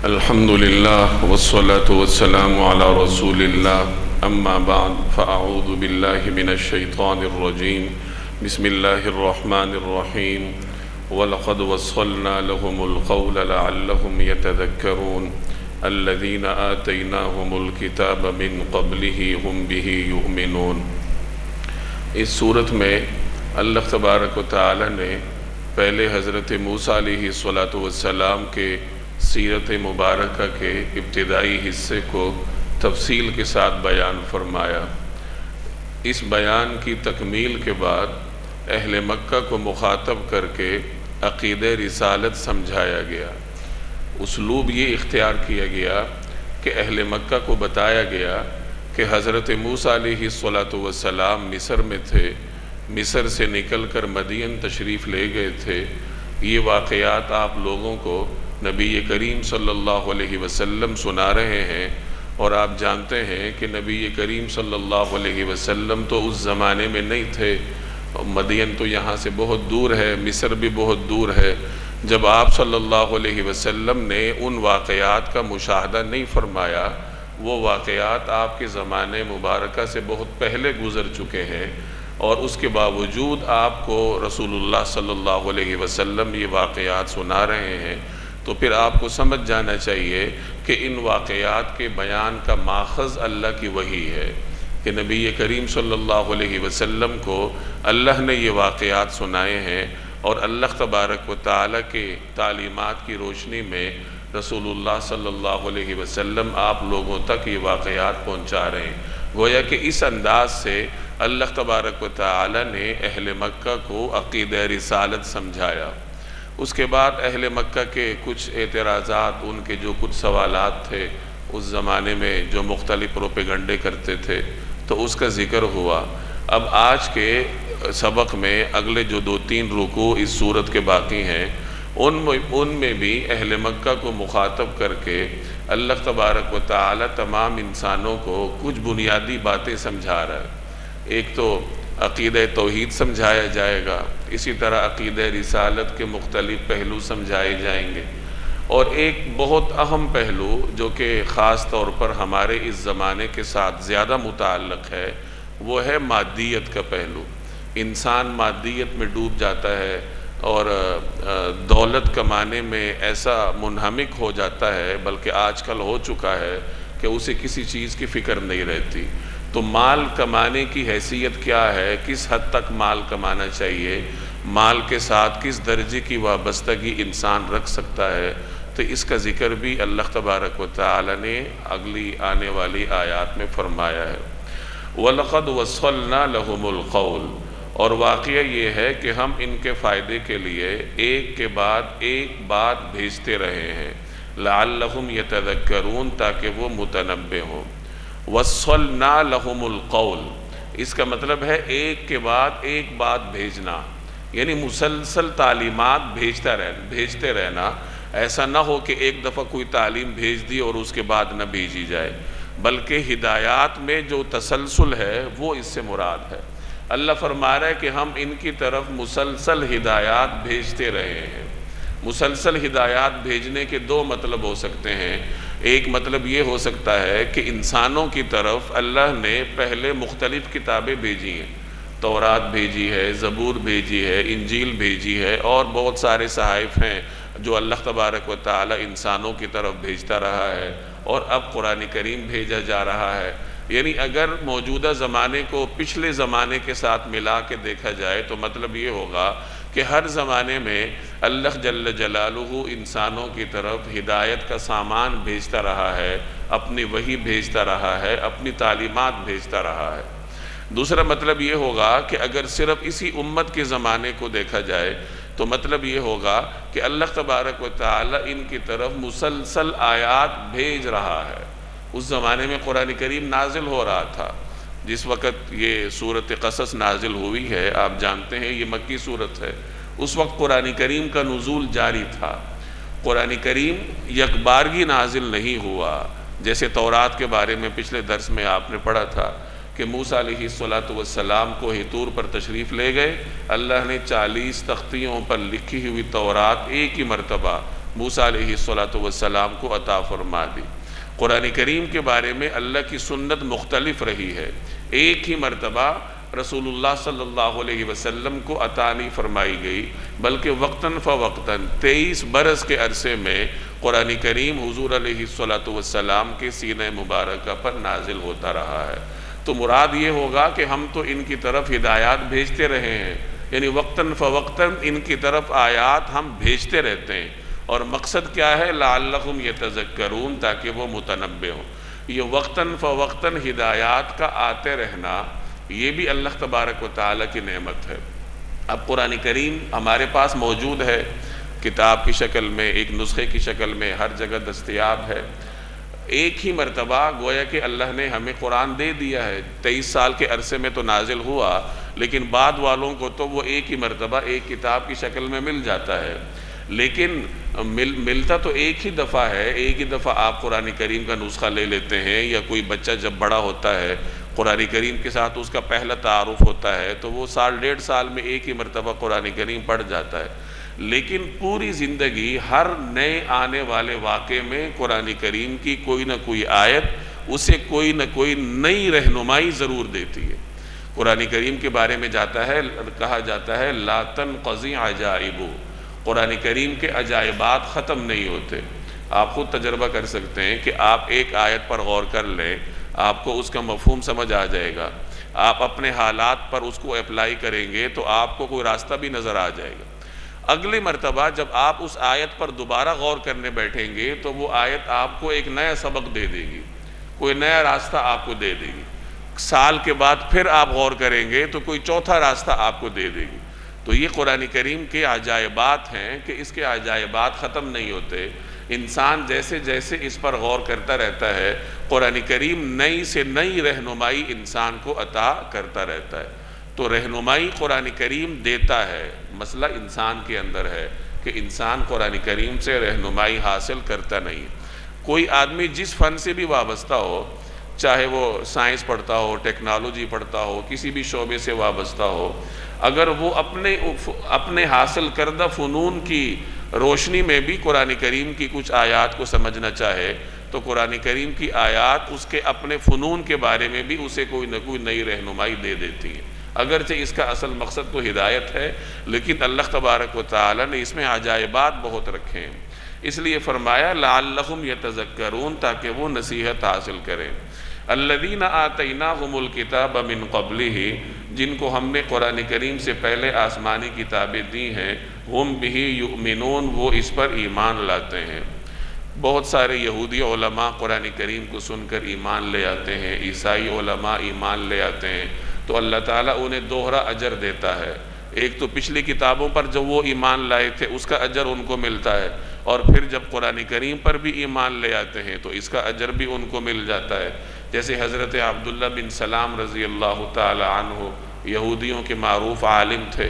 الحمد لله والصلاة والسلام على رسول الله أما بعد فأعوذ بالله من الشيطان الرجيم بسم الله الرحمن الرحيم وَلَقَدْ وَصَّلْنَا لَهُمُ الْقَوْلَ لَعَلَّهُمْ يَتَذَكَّرُونَ الَّذِينَ آتَيْنَاهُمُ الْكِتَابَ مِنْ قَبْلِهِ هُمْ بِهِ يُؤْمِنُونَ۔ اس صورت میں اللہ تبارک و تعالی نے پہلے حضرت موسیٰ علیہ السلام کے سیرت مبارکہ کے ابتدائی حصے کو تفصیل کے ساتھ بیان فرمایا۔ اس بیان کی تکمیل کے بعد اہل مکہ کو مخاطب کر کے عقیدہ رسالت سمجھایا گیا۔ اسلوب یہ اختیار کیا گیا کہ اہل مکہ کو بتایا گیا کہ حضرت موسیٰ علیہ السلام مصر میں تھے، مصر سے نکل کر مدین تشریف لے گئے تھے۔ یہ واقعات آپ لوگوں کو نبی کریم صلی اللہ علیہ وسلم سنا رہے ہیں، اور آپ جانتے ہیں کہ نبی کریم صلی اللہ علیہ وسلم تو اس زمانے میں نہیں تھے۔ مدین تو یہاں سے بہت دور ہے، مصر بھی بہت دور ہے۔ جب آپ صلی اللہ علیہ وسلم نے ان واقعات کا مشاہدہ نہیں فرمایا، وہ واقعات آپ کے زمانے مبارکہ سے بہت پہلے گزر چکے ہیں، اور اس کے باوجود آپ کو رسول اللہ صلی اللہ علیہ وسلم یہ واقعات سنا رہے ہیں، تو پھر آپ کو سمجھ جانا چاہیے کہ ان واقعات کے بیان کا ماخذ اللہ کی وحی ہے، کہ نبی کریم صلی اللہ علیہ وسلم کو اللہ نے یہ واقعات سنائے ہیں، اور اللہ تبارک و تعالی کے تعلیمات کی روشنی میں رسول اللہ صلی اللہ علیہ وسلم آپ لوگوں تک یہ واقعات پہنچا رہے ہیں۔ گویا کہ اس انداز سے اللہ تبارک و تعالی نے اہل مکہ کو عقیدہ رسالت سمجھایا۔ اس کے بعد اہل مکہ کے کچھ اعتراضات، ان کے جو کچھ سوالات تھے اس زمانے میں جو مختلف پروپیگنڈے کرتے تھے، تو اس کا ذکر ہوا۔ اب آج کے سبق میں اگلے جو 2-3 رکوع اس صورت کے باقی ہیں، ان میں بھی اہل مکہ کو مخاطب کر کے اللہ تبارک و تعالی تمام انسانوں کو کچھ بنیادی باتیں سمجھا رہا ہے۔ ایک تو عقیدہ توحید سمجھایا جائے گا، اسی طرح عقیدہ رسالت کے مختلف پہلو سمجھائے جائیں گے، اور ایک بہت اہم پہلو جو کہ خاص طور پر ہمارے اس زمانے کے ساتھ زیادہ متعلق ہے، وہ ہے مادیت کا پہلو۔ انسان مادیت میں ڈوب جاتا ہے، اور دولت کمانے میں ایسا منہمک ہو جاتا ہے، بلکہ آج کل ہو چکا ہے کہ اسے کسی چیز کی فکر نہیں رہتی۔ تو مال کمانے کی حیثیت کیا ہے، کس حد تک مال کمانا چاہیے، مال کے ساتھ کس درجے کی وابستگی انسان رکھ سکتا ہے، تو اس کا ذکر بھی اللہ تبارک و تعالی نے اگلی آنے والی آیات میں فرمایا ہے۔ وَلَقَدْ وَصَّلْنَا لَهُمُ الْقَوْلَ، اور واقعہ یہ ہے کہ ہم ان کے فائدے کے لیے ایک کے بعد ایک بات بھیجتے رہے ہیں، لَعَلَّهُمْ يَتَذَكَّرُونَ، تاکہ وہ متنبہ ہوں۔ وَصَّلْنَا لَهُمُ الْقَوْلَ، اس کا مطلب ہے ایک کے بعد ایک بات بھیجنا، یعنی مسلسل تعلیمات بھیجتے رہنا۔ ایسا نہ ہو کہ ایک دفعہ کوئی تعلیم بھیج دی اور اس کے بعد نہ بھیجی جائے، بلکہ ہدایات میں جو تسلسل ہے وہ اس سے مراد ہے۔ اللہ فرما رہا ہے کہ ہم ان کی طرف مسلسل ہدایات بھیجتے رہے ہیں۔ مسلسل ہدایات بھیجنے کے 2 مطلب ہو سکتے ہیں۔ ایک مطلب یہ ہو سکتا ہے کہ انسانوں کی طرف اللہ نے پہلے مختلف کتابیں بھیجی ہیں، تورات بھیجی ہے، زبور بھیجی ہے، انجیل بھیجی ہے، اور بہت سارے صحائف ہیں جو اللہ تبارک و تعالی انسانوں کی طرف بھیجتا رہا ہے، اور اب قرآن کریم بھیجا جا رہا ہے۔ یعنی اگر موجودہ زمانے کو پچھلے زمانے کے ساتھ ملا کے دیکھا جائے تو مطلب یہ ہوگا کہ ہر زمانے میں اللہ جل جلالہ انسانوں کی طرف ہدایت کا سامان بھیجتا رہا ہے، اپنی وحی بھیجتا رہا ہے، اپنی تعلیمات بھیجتا رہا ہے۔ دوسرا مطلب یہ ہوگا کہ اگر صرف اسی امت کے زمانے کو دیکھا جائے تو مطلب یہ ہوگا کہ اللہ تبارک و تعالی ان کی طرف مسلسل آیات بھیج رہا ہے۔ اس زمانے میں قرآن کریم نازل ہو رہا تھا، جس وقت یہ سورۃ قصص نازل ہوئی ہے، آپ جانتے ہیں یہ مکی سورت ہے، اس وقت قرآن کریم کا نزول جاری تھا۔ قرآن کریم یک بارگی نازل نہیں ہوا، جیسے تورات کے بارے میں پچھلے درس میں آپ نے پڑھا تھا کہ موسیٰ علیہ السلام کو طور پر تشریف لے گئے، اللہ نے 40 تختیوں پر لکھی ہوئی تورات ایک ہی مرتبہ موسیٰ علیہ السلام کو عطا فرما دی۔ قرآن کریم کے بارے میں اللہ کی سنت مختلف رہی ہے، ایک ہی مرتبہ رسول اللہ صلی اللہ علیہ وسلم کو عطا نہیں فرمائی گئی، بلکہ وقتاً فوقتاً 23 برس کے عرصے میں قرآن کریم حضور علیہ السلام کے سینہ مبارکہ پر نازل ہوتا رہا ہے۔ تو مراد یہ ہوگا کہ ہم تو ان کی طرف ہدایات بھیجتے رہے ہیں، یعنی وقتاً فوقتاً ان کی طرف آیات ہم بھیجتے رہتے ہیں، اور مقصد کیا ہے؟ لعلہم یتذکرون، تاکہ وہ متنبہ ہوں۔ یہ وقتاً فوقتاً ہدایات کا آتے رہنا، یہ بھی اللہ تبارک و تعالیٰ کی نعمت ہے۔ اب قرآن کریم ہمارے پاس موجود ہے، کتاب کی شکل میں، ایک نسخے کی شکل میں، ہر جگہ دستیاب ہے۔ ایک ہی مرتبہ گویا کہ اللہ نے ہمیں قرآن دے دیا ہے، 23 سال کے عرصے میں تو نازل ہوا، لیکن بعد والوں کو تو وہ ایک ہی مرتبہ ایک کتاب کی شکل میں مل جاتا ہے، لیکن ملتا تو ایک ہی دفعہ ہے۔ ایک ہی دفعہ آپ قرآن کریم کا نسخہ لے لیتے ہیں، یا کوئی بچہ جب بڑا ہوتا ہے قرآن کریم کے ساتھ اس کا پہلا تعارف ہوتا ہے تو وہ سال 1.5 سال میں ایک ہی مرتبہ قرآن کریم پڑھ جاتا ہے، لیکن پوری زندگی ہر نئے آنے والے واقعے میں قرآن کریم کی کوئی نہ کوئی آیت اسے کوئی نہ کوئی نئی رہنمائی ضرور دیتی ہے۔ قرآن کریم کے بارے میں کہا جاتا ہے لا تنقضی عجائب، قرآن کریم کے عجائبات ختم نہیں ہوتے۔ آپ خود تجربہ کر سکتے ہیں کہ آپ ایک آیت پر غور کر لیں، آپ کو اس کا مفہوم سمجھ آ جائے گا، آپ اپنے حالات پر اس کو اپلائی کریں گے تو آپ کو کوئی راستہ بھی نظر آ جائے گا۔ اگلی مرتبہ جب آپ اس آیت پر دوبارہ غور کرنے بیٹھیں گے تو وہ آیت آپ کو ایک نیا سبق دے دے گی، کوئی نیا راستہ آپ کو دے دے گی۔ سال کے بعد پھر آپ غور کریں گے تو کوئی چوتھا راستہ آپ کو دے دے گی۔ تو یہ قرآن کریم کے عجائبات ہیں کہ اس کے عجائبات ختم نہیں ہوتے۔ انسان جیسے جیسے اس پر غور کرتا رہتا ہے، قرآن کریم نئی سے نئی رہنمائی انسان کو عطا کرتا رہتا ہے۔ تو رہنمائی قرآن کریم دیتا ہے، مسئلہ انسان کے اندر ہے کہ انسان قرآن کریم سے رہنمائی حاصل کرتا نہیں۔ کوئی آدمی جس فن سے بھی وابستہ ہو، چاہے وہ سائنس پڑھتا ہو، ٹیکنالوجی پڑھتا ہو، کسی بھی شعبے سے وابستہ ہو، اگر وہ اپنے حاصل کردہ فنون کی روشنی میں بھی قرآن کریم کی کچھ آیات کو سمجھنا چاہے تو قرآن کریم کی آیات اس کے اپنے فنون کے بارے میں بھی اسے کوئی نہ کوئی نئی رہنمائی دے دیتی ہے۔ اگرچہ اس کا اصل مقصد تو ہدایت ہے، لیکن اللہ تبارک و تعالی نے اس میں عجائبات بہت رکھے ہیں، اس لیے فرمایا لعلہم یتذکرون، تاکہ وہ نصیحت حاصل کریں۔ الذین آتیناہم الکتاب من قبلہ، جن کو ہم نے قرآن کریم سے پہلے آسمانی کتابیں دی ہیں، ہم بہ یؤمنون، وہ اس پر ایمان لاتے ہیں۔ بہت سارے یہودی علماء قرآن کریم کو سن کر ایمان لے آتے ہیں، عیسائی علماء ایمان لے آتے ہیں، تو اللہ تعالیٰ انہیں دوہرا اجر دیتا ہے۔ ایک تو پچھلی کتابوں پر جو وہ ایمان لائے تھے اس کا اجر ان کو ملتا ہے، اور پھر جب قرآن کریم پر بھی ایمان لے آتے ہیں تو اس کا اجر بھی ان کو مل جاتا ہے۔ جیسے حضرت عبداللہ بن سلام رضی اللہ تعالی عنہ یہودیوں کے معروف عالم تھے۔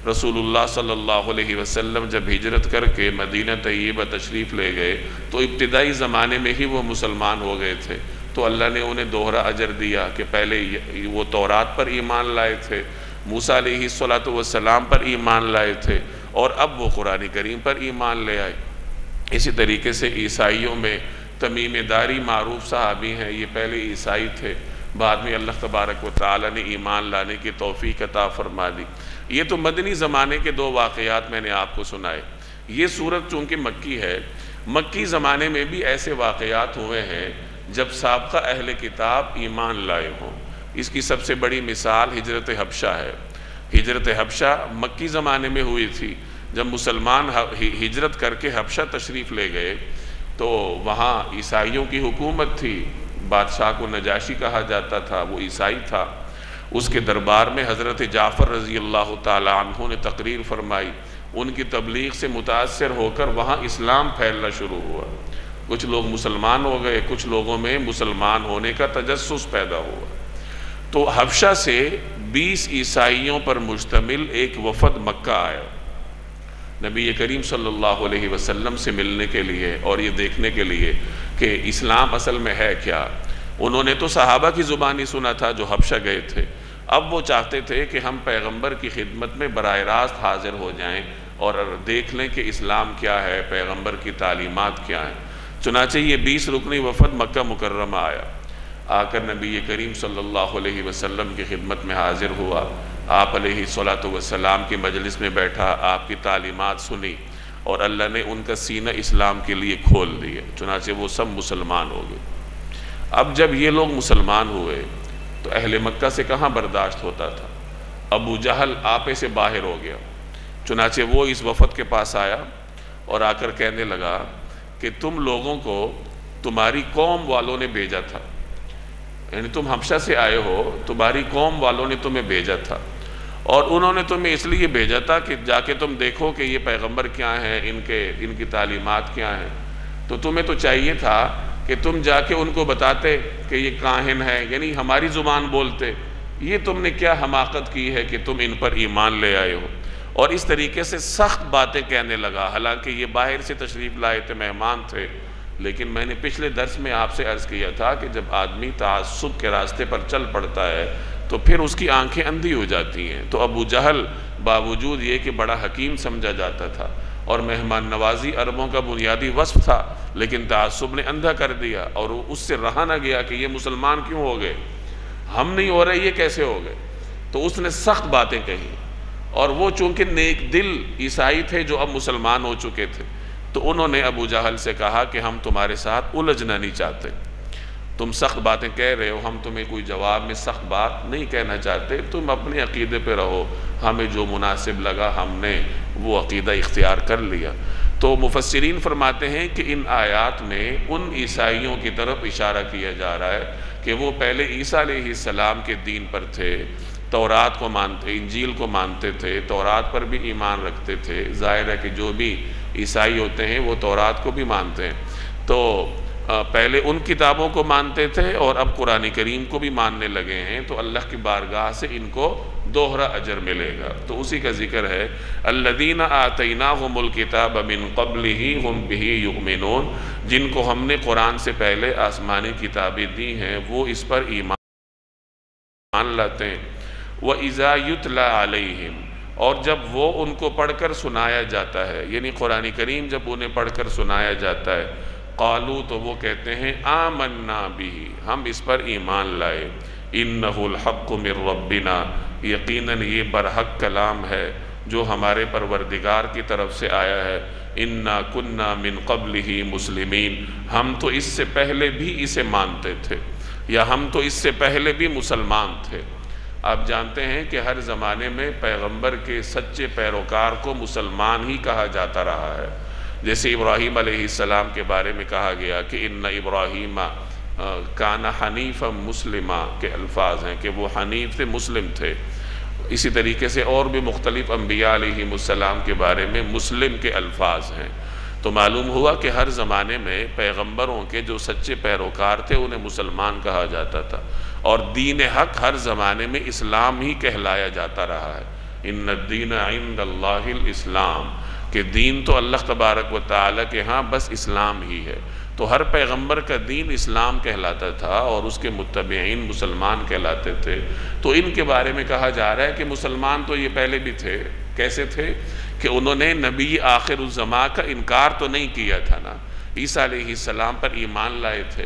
رسول اللہ صلی اللہ علیہ وسلم جب ہجرت کر کے مدینہ طیبہ تشریف لے گئے تو ابتدائی زمانے میں ہی وہ مسلمان ہو گئے تھے، تو اللہ نے انہیں دوہرا اجر دیا کہ پہلے وہ تورات پر ایمان لائے تھے، موسیٰ علیہ السلام پر ایمان لائے تھے، اور اب وہ قرآن کریم پر ایمان لے آئے۔ اسی طریقے سے عیسائیوں میں تمیم داری معروف صحابی ہیں، یہ پہلے عیسائی تھے، بعد میں اللہ تبارک و تعالی نے ایمان لانے کی توفیق عطا فرما دی۔ یہ تو مدنی زمانے کے دو واقعات میں نے آپ کو سنائے۔ یہ سورت چونکہ مکی ہے، مکی زمانے میں بھی ایسے واقعات ہوئے ہیں جب سابقہ اہل کتاب ایمان لائے ہوں۔ اس کی سب سے بڑی مثال ہجرت حبشہ ہے۔ ہجرت حبشہ مکی زمانے میں ہوئی تھی۔ جب مسلمان ہجرت کر کے حبشہ تشریف لے گئے تو وہاں عیسائیوں کی حکومت تھی، بادشاہ کو نجاشی کہا جاتا تھا، وہ عیسائی تھا۔ اس کے دربار میں حضرت جعفر رضی اللہ تعالی عنہ نے تقریر فرمائی، ان کی تبلیغ سے متاثر ہو کر وہاں اسلام پھیلنا شروع ہوا، کچھ لوگ مسلمان ہو گئے، کچھ لوگوں میں مسلمان ہونے کا تجسس پیدا ہوا۔ تو حبشہ سے 20 عیسائیوں پر مشتمل ایک وفد مکہ آیا نبی کریم صلی اللہ علیہ وسلم سے ملنے کے لیے اور یہ دیکھنے کے لیے کہ اسلام اصل میں ہے کیا۔ انہوں نے تو صحابہ کی زبانی سنا تھا جو حبشہ گئے تھے، اب وہ چاہتے تھے کہ ہم پیغمبر کی خدمت میں براہ راست حاضر ہو جائیں، اور دیکھ لیں کہ اسلام کیا ہے، پیغمبر کی تعلیمات کیا ہیں۔ چنانچہ یہ 20 رکنی وفد مکہ مکرمہ آیا، آ کر نبی کریم صلی اللہ علیہ وسلم کی خدمت میں حاضر ہوا، آپ علیہ السلام کی مجلس میں بیٹھا، آپ کی تعلیمات سنی، اور اللہ نے ان کا سینہ اسلام کے لیے کھول دیا، چنانچہ وہ سب مسلمان ہو گئے۔ اب جب یہ لوگ مسلمان ہوئے تو اہل مکہ سے کہاں برداشت ہوتا تھا، ابو جہل آپے سے باہر ہو گیا، چنانچہ وہ اس وفد کے پاس آیا اور آ کر کہنے لگا کہ تم لوگوں کو تمہاری قوم والوں نے بھیجا تھا، یعنی تم حبشہ سے آئے ہو، تمہاری قوم والوں نے تمہیں بھیجا تھا، اور انہوں نے تمہیں اس لیے بھیجا تھا کہ جا کے تم دیکھو کہ یہ پیغمبر کیا ہیں، ان کی تعلیمات کیا ہیں۔ تو تمہیں تو چاہیے تھا کہ تم جا کے ان کو بتاتے کہ یہ کاہن ہے، یعنی ہماری زبان بولتے، یہ تم نے کیا حماقت کی ہے کہ تم ان پر ایمان لے آئے ہو، اور اس طریقے سے سخت باتیں کہنے لگا۔ حالانکہ یہ باہر سے تشریف لائے تھے، مہمان تھے، لیکن میں نے پچھلے درس میں آپ سے عرض کیا تھا کہ جب آدمی تعصب کے راستے پر چل پڑتا ہے تو پھر اس کی آنکھیں اندھی ہو جاتی ہیں۔ تو ابو جہل باوجود یہ کہ بڑا حکیم سمجھا جاتا تھا اور مہمان نوازی عربوں کا بنیادی وصف تھا، لیکن تعصب نے اندھا کر دیا، اور اس سے رہا نہ گیا کہ یہ مسلمان کیوں ہو گئے، ہم نہیں ہو رہے، یہ کیسے ہو گئے۔ تو اس نے سخت باتیں کہیں، اور وہ چونکہ نیک دل عیسائی تھے جو اب مسلمان ہو چکے تھے، تو انہوں نے ابو جہل سے کہا کہ ہم تمہارے ساتھ الجھنا نہیں چاہتے، تم سخت باتیں کہہ رہے ہو، ہم تمہیں کوئی جواب میں سخت بات نہیں کہنا چاہتے، تم اپنے عقیدے پہ رہو، ہمیں جو مناسب لگا ہم نے وہ عقیدہ اختیار کر لیا۔ تو مفسرین فرماتے ہیں کہ ان آیات میں ان عیسائیوں کی طرف اشارہ کیا جا رہا ہے کہ وہ پہلے عیسیٰ علیہ السلام کے دین پر تھے، تورات کو مانتے، انجیل کو مانتے تھے، تورات پر بھی ایمان رکھتے تھے۔ ظاہر ہے کہ جو بھی عیسائی ہوتے ہیں وہ تورات کو بھی مانتے ہیں، تو پہلے ان کتابوں کو مانتے تھے اور اب قرآن کریم کو بھی ماننے لگے ہیں، تو اللہ کی بارگاہ سے ان کو دوہرا اجر ملے گا۔ تو اسی کا ذکر ہے الذین آتیناہم الکتاب من قبلہ ہم بہ یؤمنون، جن کو ہم نے قرآن سے پہلے آسمانی کتابیں دی ہیں وہ اس پر ایمان لاتے ہیں۔ وَإِذَا يُتْلَى عَلَيْهِمْ، اور جب وہ ان کو پڑھ کر سنایا جاتا ہے، یعنی قرآن کریم جب انہیں پڑھ کر سنایا جاتا ہے، قالو، تو وہ کہتے ہیں آمنا بہ، ہم اس پر ایمان لائے، انہ الحق من ربنا، یقیناً یہ برحق کلام ہے جو ہمارے پروردگار کی طرف سے آیا ہے، انا کننا من قبلہ مسلمین، ہم تو اس سے پہلے بھی اسے مانتے تھے، یا ہم تو اس سے پہلے بھی مسلمان تھے۔ آپ جانتے ہیں کہ ہر زمانے میں پیغمبر کے سچے پیروکار کو مسلمان ہی کہا جاتا رہا ہے۔ جیسے ابراہیم علیہ السلام کے بارے میں کہا گیا کہ ان ابراہیم کان حنیفا مسلما کے الفاظ ہیں کہ وہ حنیف تھے، مسلم تھے۔ اسی طریقے سے اور بھی مختلف انبیاء علیہ السلام کے بارے میں مسلم کے الفاظ ہیں۔ تو معلوم ہوا کہ ہر زمانے میں پیغمبروں کے جو سچے پیروکار تھے انہیں مسلمان کہا جاتا تھا، اور دین حق ہر زمانے میں اسلام ہی کہلایا جاتا رہا ہے۔ ان الدین عند اللہ الاسلام، کہ دین تو اللہ تبارک و تعالیٰ کے ہاں بس اسلام ہی ہے۔ تو ہر پیغمبر کا دین اسلام کہلاتا تھا اور اس کے متبعین مسلمان کہلاتے تھے۔ تو ان کے بارے میں کہا جا رہا ہے کہ مسلمان تو یہ پہلے بھی تھے۔ کیسے تھے؟ کہ انہوں نے نبی آخر الزمان کا انکار تو نہیں کیا تھا نا، عیسیٰ علیہ السلام پر ایمان لائے تھے۔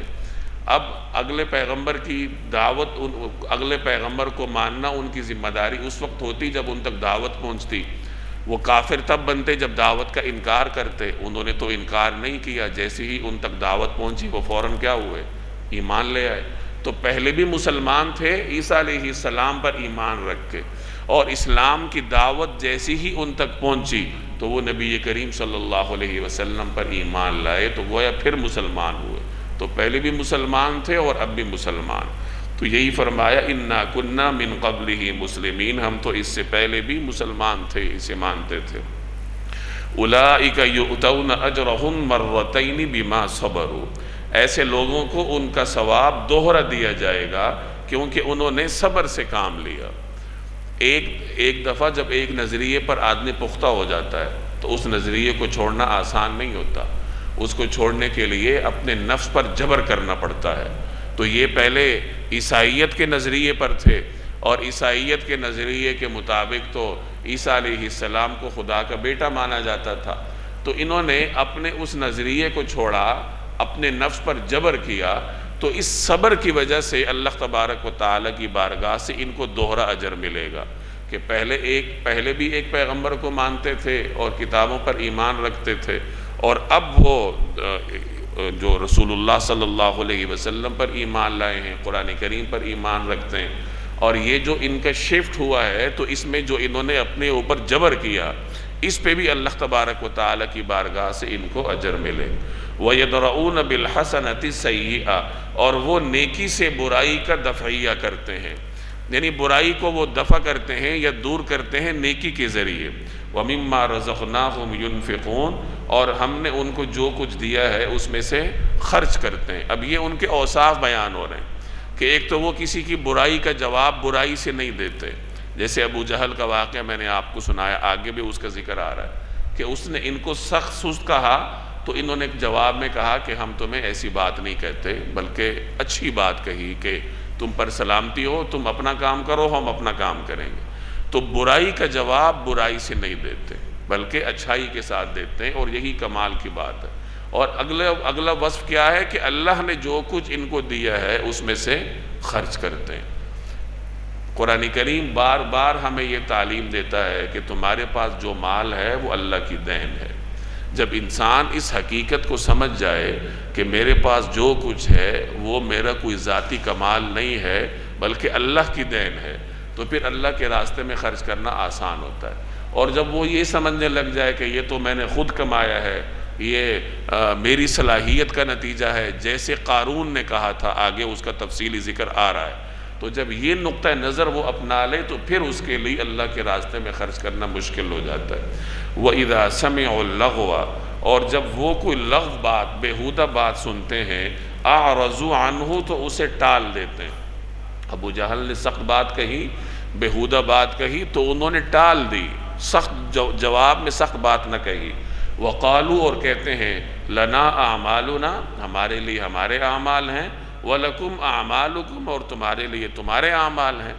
اب اگلے پیغمبر کی دعوت، اگلے پیغمبر کو ماننا ان کی ذمہ داری اس وقت ہوتی جب ان تک دعوت پہنچتی۔ وہ کافر تب بنتے جب دعوت کا انکار کرتے، انہوں نے تو انکار نہیں کیا، جیسے ہی ان تک دعوت پہنچی وہ فوراً کیا ہوئے؟ ایمان لے آئے۔ تو پہلے بھی مسلمان تھے عیسیٰ علیہ السلام پر ایمان رکھ کے، اور اسلام کی دعوت جیسی ہی ان تک پہنچی تو وہ نبی کریم صلی اللہ علیہ وسلم پر ایمان لائے، تو گویا پھر مسلمان ہوئے۔ تو پہلے بھی مسلمان تھے اور اب بھی مسلمان۔ تو یہی فرمایا انا کننا من قبلہ مسلمین، ہم تو اس سے پہلے بھی مسلمان تھے، اسے مانتے تھے۔ اولئک یؤتون اجرہم مرتین بما صبروا، ایسے لوگوں کو ان کا ثواب دوہرا دیا جائے گا کیونکہ انہوں نے صبر سے کام لیا۔ ایک دفعہ جب ایک نظریے پر آدمی پختہ ہو جاتا ہے تو اس نظریے کو چھوڑنا آسان نہیں ہوتا، اس کو چھوڑنے کے لیے اپنے نفس پر جبر کرنا پڑتا ہے۔ تو یہ پہلے عیسائیت کے نظریے پر تھے، اور عیسائیت کے نظریے کے مطابق تو عیسیٰ علیہ السلام کو خدا کا بیٹا مانا جاتا تھا۔ تو انہوں نے اپنے اس نظریے کو چھوڑا، اپنے نفس پر جبر کیا، تو اس صبر کی وجہ سے اللہ تبارک و تعالیٰ کی بارگاہ سے ان کو دوہرا اجر ملے گا کہ پہلے بھی ایک پیغمبر کو مانتے تھے اور کتابوں پر ایمان رکھتے تھے، اور اب وہ جو رسول اللہ صلی اللہ علیہ وسلم پر ایمان لائے ہیں، قرآن کریم پر ایمان رکھتے ہیں، اور یہ جو ان کا شفٹ ہوا ہے تو اس میں جو انہوں نے اپنے اوپر جبر کیا، اس پہ بھی اللہ تبارک و تعالیٰ کی بارگاہ سے ان کو اجر ملے۔ وَيَدْرَؤُونَ بِالْحَسَنَةِ السَّيِّئَةَ، اور وہ نیکی سے برائی کا دفعیہ کرتے ہیں، یعنی برائی کو وہ دفع کرتے ہیں یا دور کرتے ہیں نیکی کے ذریعے۔ وَمِمَّا رَزَقْنَاهُمْ يُنْفِقُونَ، اور ہم نے ان کو جو کچھ دیا ہے اس میں سے خرچ کرتے ہیں۔ اب یہ ان کے اوصاف بیان ہو رہے ہیں کہ ایک تو وہ کسی کی برائی کا جواب برائی سے نہیں دیتے، جیسے ابو جہل کا واقعہ میں نے آپ کو سنایا، آگے بھی اس کا ذکر آ رہا ہے کہ اس نے ان کو سخت سست کہا تو انہوں نے جواب میں کہا کہ ہم تمہیں ایسی بات نہیں کہتے، بلکہ اچھی بات کہی کہ تم پر سلامتی ہو، تم اپنا کام کرو، ہم اپنا کام کریں گے۔ تو برائی کا جواب برائی سے نہیں دیتے بلکہ اچھائی کے ساتھ دیتے ہیں، اور یہی کمال کی بات ہے۔ اور اگلا وصف کیا ہے کہ اللہ نے جو کچھ ان کو دیا ہے اس میں سے خرچ کرتے ہیں۔ قرآن کریم بار بار ہمیں یہ تعلیم دیتا ہے کہ تمہارے پاس جو مال ہے وہ اللہ کی دین ہے۔ جب انسان اس حقیقت کو سمجھ جائے کہ میرے پاس جو کچھ ہے وہ میرا کوئی ذاتی کمال نہیں ہے بلکہ اللہ کی دین ہے، تو پھر اللہ کے راستے میں خرچ کرنا آسان ہوتا ہے۔ اور جب وہ یہ سمجھنے لگ جائے کہ یہ تو میں نے خود کمایا ہے، یہ میری صلاحیت کا نتیجہ ہے، جیسے قارون نے کہا تھا، آگے اس کا تفصیلی ذکر آ رہا ہے، تو جب یہ نقطہ نظر وہ اپنا لے تو پھر اس کے لیے اللہ کے راستے میں خرچ کرنا مشکل ہو جاتا ہے۔ وَإِذَا سَمِعُوا اللَّغْوَ، اور جب وہ کوئی لغو بات، بیہودہ بات سنتے ہیں، أَعْرَضُوا عَنْهُ، تو اسے ٹال دیتے ہیں۔ ابو جہل نے سخت بات کہی، بیہودہ بات کہی تو انہوں نے ٹال دی، سخت جواب میں سخت بات نہ کہی۔ وَقَالُوا، اور کہتے ہیں، لَنَا أَعْمَالُنَا، ہمارے لیے ہمارے اعمال ہیں، وَلَكُمْ أَعْمَالُكُمْ، اور تمہارے لیے تمہارے اعمال ہیں،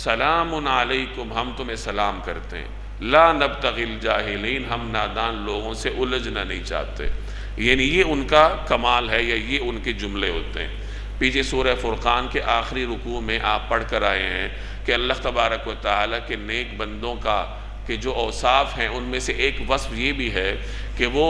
سلام علیکم، ہم تمہیں سلام کرتے ہیں، لا نبتغی الجاہلین، ہم نادان لوگوں سے الجھنا نہیں چاہتے۔ یعنی یہ ان کا کمال ہے یا یہ ان کے جملے ہوتے ہیں۔ پیچھے سورہ فرقان کے آخری رکوع میں آپ پڑھ کر آئے ہیں کہ اللہ تبارک و تعالیٰ کے نیک بندوں کا کہ جو اوصاف ہیں ان میں سے ایک وصف یہ بھی ہے کہ وہ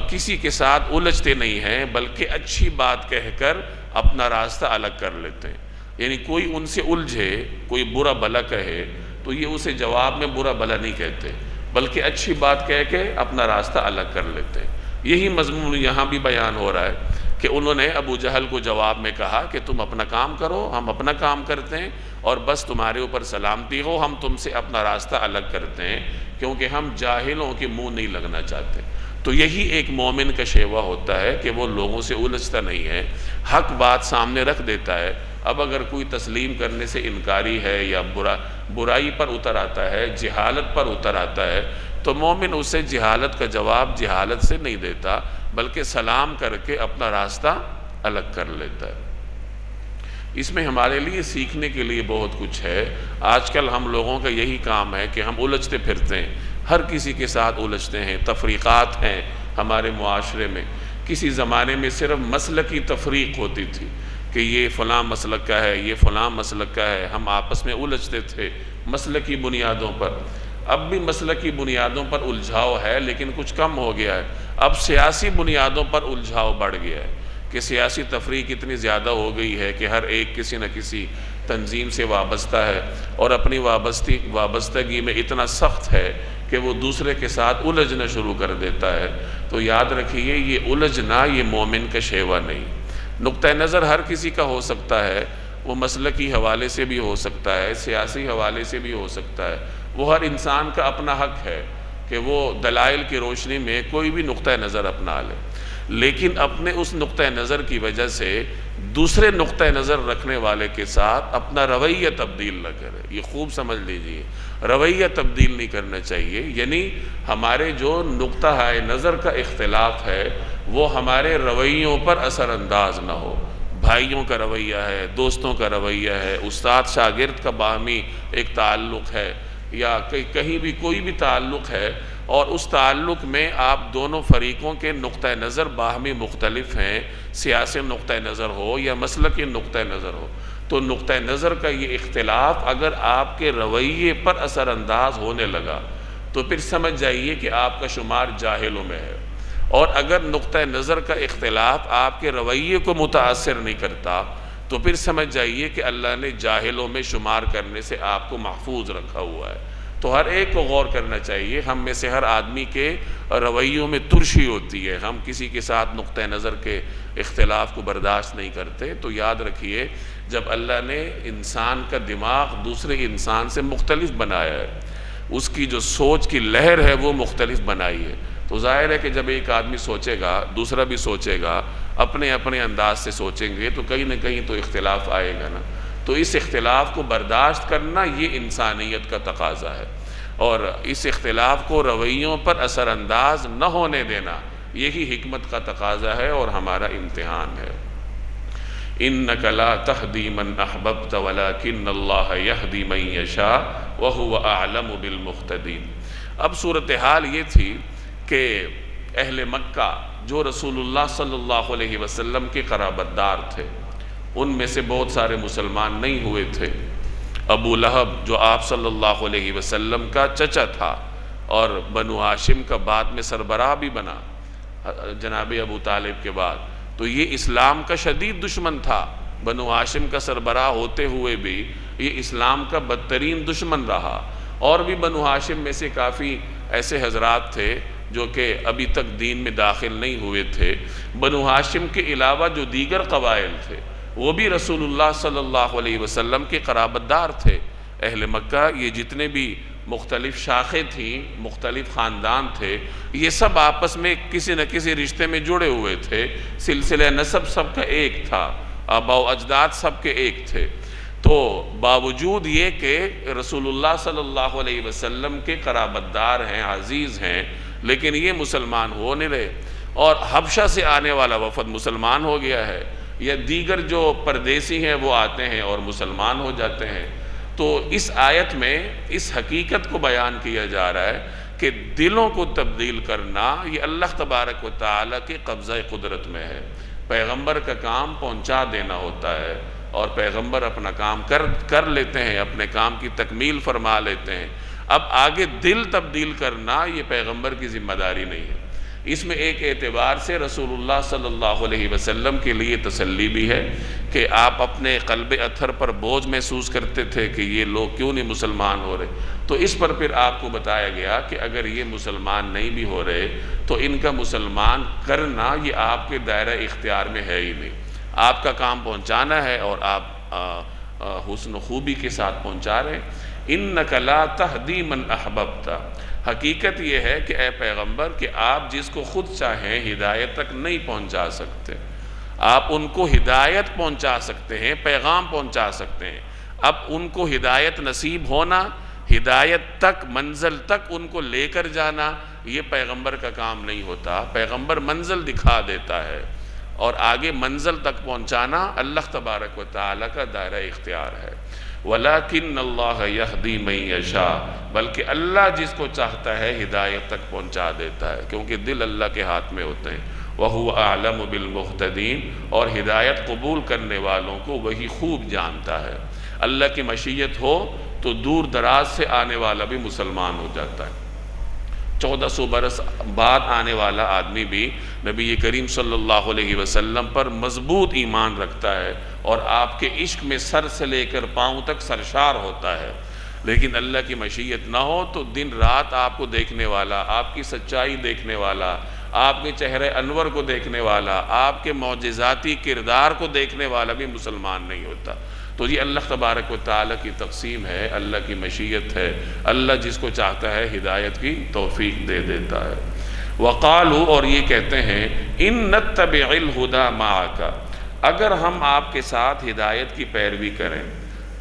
کسی کے ساتھ الجھتے نہیں ہیں بلکہ اچھی بات کہہ کر اپنا راستہ الگ کر لیتے ہیں۔ یعنی کوئی ان سے الجھے، کوئی برا بھلا کہے تو یہ اسے جواب میں برا بھلا نہیں کہتے بلکہ اچھی بات کہہ کے اپنا راستہ الگ کر لیتے ہیں۔ یہی مضمون یہاں بھی بیان ہو رہا ہے کہ انہوں نے ابو جہل کو جواب میں کہا کہ تم اپنا کام کرو، ہم اپنا کام کرتے ہیں، اور بس تمہارے اوپر سلامتی ہو، ہم تم سے اپنا راستہ الگ کرتے ہیں کیونکہ ہم جاہلوں کے منہ نہیں لگنا چاہتے۔ تو یہی ایک مومن کا شیوہ ہوتا ہے کہ وہ لوگوں سے الجھتا نہیں ہے، حق بات سامنے رکھ دیتا ہے۔ اب اگر کوئی تسلیم کرنے سے انکاری ہے یا برائی پر اتر آتا ہے، جہالت پر اتر آتا ہے، تو مومن اسے جہالت کا جواب جہالت سے نہیں دیتا بلکہ سلام کر کے اپنا راستہ الگ کر لیتا ہے۔ اس میں ہمارے لیے سیکھنے کے لیے بہت کچھ ہے۔ آج کل ہم لوگوں کا یہی کام ہے کہ ہم الجھتے پھرتے ہیں، ہر کسی کے ساتھ الجھتے ہیں، تفریقات ہیں ہمارے معاشرے میں۔ کسی زمانے میں صرف مسلکی تفریق ہوتی تھی کہ یہ فلاں مسلک کا ہے، یہ فلاں مسلک کا ہے، ہم آپس میں الجھتے تھے مسلکی بنیادوں پر۔ اب بھی مسلکی بنیادوں پر الجھاؤ ہے لیکن کچھ کم ہو گیا ہے۔ اب سیاسی بنیادوں پر الجھاؤ بڑھ گیا ہے کہ سیاسی تفریق اتنی زیادہ ہو گئی ہے کہ ہر ایک کسی نہ کسی تنظیم سے وابستہ ہے اور اپنی وابستگی میں اتنا سخت ہے کہ وہ دوسرے کے ساتھ الجھنا شروع کر دیتا ہے۔ تو یاد رکھیے یہ الجھنا یہ مومن کا شیوہ نہیں۔ نقطہ نظر ہر کسی کا ہو سکتا ہے، وہ مسلکی حوالے سے بھی ہو سکتا ہے، سیاسی حوالے سے بھی ہو سکتا ہے، وہ ہر انسان کا اپنا حق ہے کہ وہ دلائل کی روشنی میں کوئی بھی نقطہ نظر اپنا لے، لیکن اپنے اس نقطہ نظر کی وجہ سے دوسرے نقطہ نظر رکھنے والے کے ساتھ اپنا رویہ تبدیل نہ کرے۔ یہ خوب سمجھ لیجئے، رویہ تبدیل نہیں کرنا چاہیے، یعنی ہمارے جو نقطہ نظر کا اختلاف ہے وہ ہمارے رویوں پر اثر انداز نہ ہو بھائیوں کا رویہ ہے، دوستوں کا رویہ ہے، استاد شاگرد کا باہمی ایک تعلق ہے، یا کہیں بھی کوئی بھی تعلق ہے اور اس تعلق میں آپ دونوں فریقوں کے نقطہ نظر باہمی مختلف ہیں، سیاسی نقطہ نظر ہو یا مسلکی نقطہ نظر ہو، تو نقطہ نظر کا یہ اختلاف اگر آپ کے رویے پر اثر انداز ہونے لگا تو پھر سمجھ جائیے کہ آپ کا شمار جاہلوں میں ہے، اور اگر نقطہ نظر کا اختلاف آپ کے رویے کو متاثر نہیں کرتا تو پھر سمجھ جائیے کہ اللہ نے جاہلوں میں شمار کرنے سے آپ کو محفوظ رکھا ہوا ہے۔ تو ہر ایک کو غور کرنا چاہیے، ہم میں سے ہر آدمی کے رویوں میں ترشی ہوتی ہے، ہم کسی کے ساتھ نقطہ نظر کے اختلاف کو برداشت نہیں کرتے۔ تو یاد رکھیے، جب اللہ نے انسان کا دماغ دوسرے انسان سے مختلف بنایا ہے، اس کی جو سوچ کی لہر ہے وہ مختلف بنائی ہے، تو ظاہر ہے کہ جب ایک آدمی سوچے گا دوسرا بھی سوچے گا، اپنے اپنے انداز سے سوچیں گے تو کہیں نہ کہیں تو اختلاف آئے گا نا۔ تو اس اختلاف کو برداشت کرنا یہ انسانیت کا تقاضا ہے، اور اس اختلاف کو رویوں پر اثر انداز نہ ہونے دینا یہی حکمت کا تقاضا ہے اور ہمارا امتحان ہے۔ إِنَّكَ لَا تَهْدِي مَنْ أَحْبَبْتَ وَلَكِنَّ اللَّهَ يَهْدِي مَنْ يَشَاءُ وَهُوَ أَعْلَمُ بِالْمُهْتَدِينَ۔ اب صورتحال یہ تھی کہ اہل مکہ جو رسول اللہ صلی اللہ علیہ وسلم کے قرابت دار تھے، ان میں سے بہت سارے مسلمان نہیں ہوئے تھے۔ ابو لہب جو آپ صلی اللہ علیہ وسلم کا چچا تھا اور بنو ہاشم کا بعد میں سربراہ بھی بنا جناب ابو طالب کے بعد، تو یہ اسلام کا شدید دشمن تھا۔ بنو ہاشم کا سربراہ ہوتے ہوئے بھی یہ اسلام کا بدترین دشمن رہا، اور بھی بنو ہاشم میں سے کافی ایسے حضرات تھے جو کہ ابھی تک دین میں داخل نہیں ہوئے تھے۔ بنو ہاشم کے علاوہ جو دیگر قبائل تھے وہ بھی رسول اللہ صلی اللہ علیہ وسلم کے قرابت دار تھے۔ اہل مکہ یہ جتنے بھی مختلف شاخیں تھیں، مختلف خاندان تھے، یہ سب آپس میں کسی نہ کسی رشتے میں جڑے ہوئے تھے، سلسلہ نسب سب کا ایک تھا، آباء و اجداد سب کے ایک تھے۔ تو باوجود یہ کہ رسول اللہ صلی اللہ علیہ وسلم کے قرابت دار ہیں، عزیز ہیں، لیکن یہ مسلمان ہو نہیں رہے، اور حبشہ سے آنے والا وفد مسلمان ہو گیا ہے، یا دیگر جو پردیسی ہیں وہ آتے ہیں اور مسلمان ہو جاتے ہیں۔ تو اس آیت میں اس حقیقت کو بیان کیا جا رہا ہے کہ دلوں کو تبدیل کرنا یہ اللہ تبارک و تعالیٰ کے قبضہ قدرت میں ہے۔ پیغمبر کا کام پہنچا دینا ہوتا ہے، اور پیغمبر اپنا کام کر لیتے ہیں، اپنے کام کی تکمیل فرما لیتے ہیں۔ اب آگے دل تبدیل کرنا یہ پیغمبر کی ذمہ داری نہیں ہے۔ اس میں ایک اعتبار سے رسول اللہ صلی اللہ علیہ وسلم کے لیے تسلی بھی ہے کہ آپ اپنے قلب اطہر پر بوجھ محسوس کرتے تھے کہ یہ لوگ کیوں نہیں مسلمان ہو رہے، تو اس پر پھر آپ کو بتایا گیا کہ اگر یہ مسلمان نہیں بھی ہو رہے تو ان کا مسلمان کرنا یہ آپ کے دائرہ اختیار میں ہے ہی نہیں۔ آپ کا کام پہنچانا ہے اور آپ حسن و خوبی کے ساتھ پہنچا رہے ہیں۔ إِنَّكَ لَا تَهْدِي مَنْ أَحْبَبْتَ، حقیقت یہ ہے کہ اے پیغمبر کہ آپ جس کو خود چاہیں ہدایت تک نہیں پہنچا سکتے، آپ ان کو ہدایت پہنچا سکتے ہیں، پیغام پہنچا سکتے ہیں۔ اب ان کو ہدایت نصیب ہونا، ہدایت تک، منزل تک ان کو لے کر جانا، یہ پیغمبر کا کام نہیں ہوتا۔ پیغمبر منزل دکھا دیتا ہے، اور آگے منزل تک پہنچانا اللہ تبارک و تعالیٰ کا دائرہ اختیار ہے۔ وَلَكِنَّ اللَّهَ يَهْدِي مَن يَشَاءُ، بلکہ اللہ جس کو چاہتا ہے ہدایت تک پہنچا دیتا ہے، کیونکہ دل اللہ کے ہاتھ میں ہوتے ہیں۔ وَهُوَ أَعْلَمُ بِالْمُهْتَدِينَ، اور ہدایت قبول کرنے والوں کو وہی خوب جانتا ہے۔ اللہ کی مشیت ہو تو دور دراز سے آنے والا بھی مسلمان ہو جاتا ہے۔ 1400 برس بعد آنے والا آدمی بھی نبی کریم صلی اللہ علیہ وسلم پر مضبوط ایمان رکھتا ہے اور آپ کے عشق میں سر سے لے کر پاؤں تک سرشار ہوتا ہے، لیکن اللہ کی مشیت نہ ہو تو دن رات آپ کو دیکھنے والا، آپ کی سچائی دیکھنے والا، آپ کے چہرے انور کو دیکھنے والا، آپ کے معجزاتی کردار کو دیکھنے والا بھی مسلمان نہیں ہوتا۔ تو یہ اللہ تبارک و تعالیٰ کی تقسیم ہے، اللہ کی مشیت ہے، اللہ جس کو چاہتا ہے ہدایت کی توفیق دے دیتا ہے۔ وقالوا، اور یہ کہتے ہیں، ان نتبع الہدی معک، اگر ہم آپ کے ساتھ ہدایت کی پیروی کریں،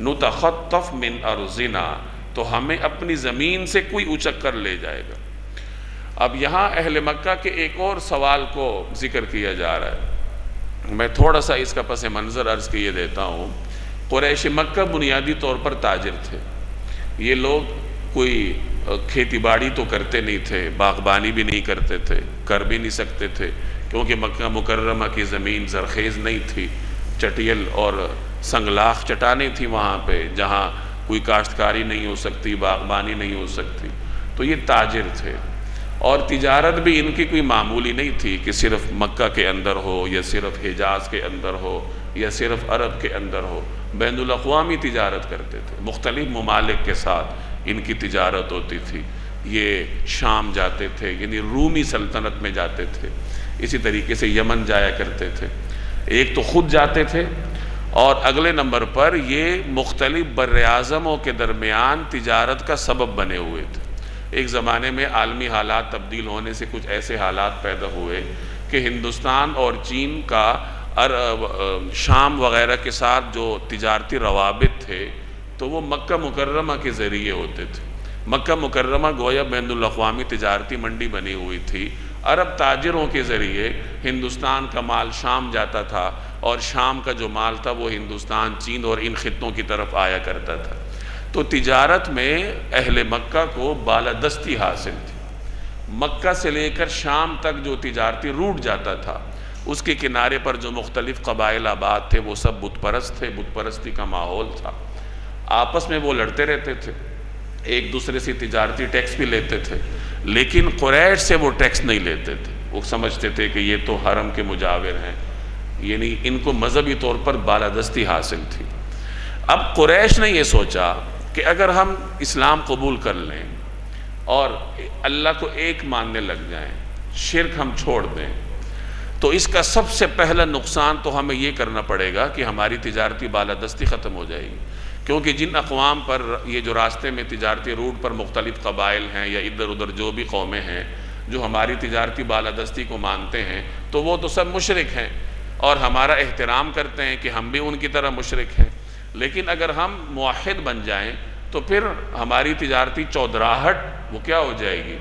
نتخطف من ارضنا، تو ہمیں اپنی زمین سے کوئی اچک کر لے جائے گا۔ اب یہاں اہل مکہ کے ایک اور سوال کو ذکر کیا جا رہا ہے میں تھوڑا سا اس کا پس منظر عرض کیے دیتا ہوں۔ قریش مکہ بنیادی طور پر تاجر تھے۔ یہ لوگ کوئی کھیتی باڑی تو کرتے نہیں تھے، باغبانی بھی نہیں کرتے تھے، کر بھی نہیں سکتے تھے، کیونکہ مکہ مکرمہ کی زمین زرخیز نہیں تھی، چٹیل اور سنگلاخ چٹانیں تھیں وہاں پہ، جہاں کوئی کاشتکاری نہیں ہو سکتی، باغبانی نہیں ہو سکتی۔ تو یہ تاجر تھے، اور تجارت بھی ان کی کوئی معمولی نہیں تھی کہ صرف مکہ کے اندر ہو، یا صرف حجاز کے اندر ہو، یا صرف عرب کے اندر ہو۔ بین الاقوامی تجارت کرتے تھے، مختلف ممالک کے ساتھ ان کی تجارت ہوتی تھی۔ یہ شام جاتے تھے، یعنی رومی سلطنت میں جاتے تھے، اسی طریقے سے یمن جایا کرتے تھے۔ ایک تو خود جاتے تھے، اور اگلے نمبر پر یہ مختلف براعظموں کے درمیان تجارت کا سبب بنے ہوئے تھے۔ ایک زمانے میں عالمی حالات تبدیل ہونے سے کچھ ایسے حالات پیدا ہوئے کہ ہندوستان اور چین کا شام وغیرہ کے ساتھ جو تجارتی روابط تھے تو وہ مکہ مکرمہ کے ذریعے ہوتے تھے۔ مکہ مکرمہ گویا بین الاقوامی تجارتی منڈی بنی ہوئی تھی۔ عرب تاجروں کے ذریعے ہندوستان کا مال شام جاتا تھا، اور شام کا جو مال تھا وہ ہندوستان، چین اور ان خطوں کی طرف آیا کرتا تھا۔ تو تجارت میں اہل مکہ کو بالادستی حاصل تھی۔ مکہ سے لے کر شام تک جو تجارتی روٹ جاتا تھا، اس کے کنارے پر جو مختلف قبائل آباد تھے وہ سب بت پرست تھے، بت پرستی کا ماحول تھا۔ آپس میں وہ لڑتے رہتے تھے، ایک دوسرے سے تجارتی ٹیکس بھی لیتے تھے، لیکن قریش سے وہ ٹیکس نہیں لیتے تھے۔ وہ سمجھتے تھے کہ یہ تو حرم کے مجاور ہیں، یعنی ان کو مذہبی طور پر بالادستی حاصل تھی۔ اب قریش نے یہ سوچا کہ اگر ہم اسلام قبول کر لیں اور اللہ کو ایک ماننے لگ جائیں، شرک ہم چھوڑ دیں، تو اس کا سب سے پہلا نقصان تو ہمیں یہ کرنا پڑے گا کہ ہماری تجارتی بالادستی ختم ہو جائے گی، کیونکہ جن اقوام پر یہ جو راستے میں تجارتی روٹ پر مختلف قبائل ہیں یا ادھر ادھر جو بھی قومیں ہیں جو ہماری تجارتی بالادستی کو مانتے ہیں، تو وہ تو سب مشرک ہیں اور ہمارا احترام کرتے ہیں کہ ہم بھی ان کی طرح مشرک ہیں۔ لیکن اگر ہم موحد بن جائیں تو پھر ہماری تجارتی چودراہٹ وہ کیا ہو جائے گی؟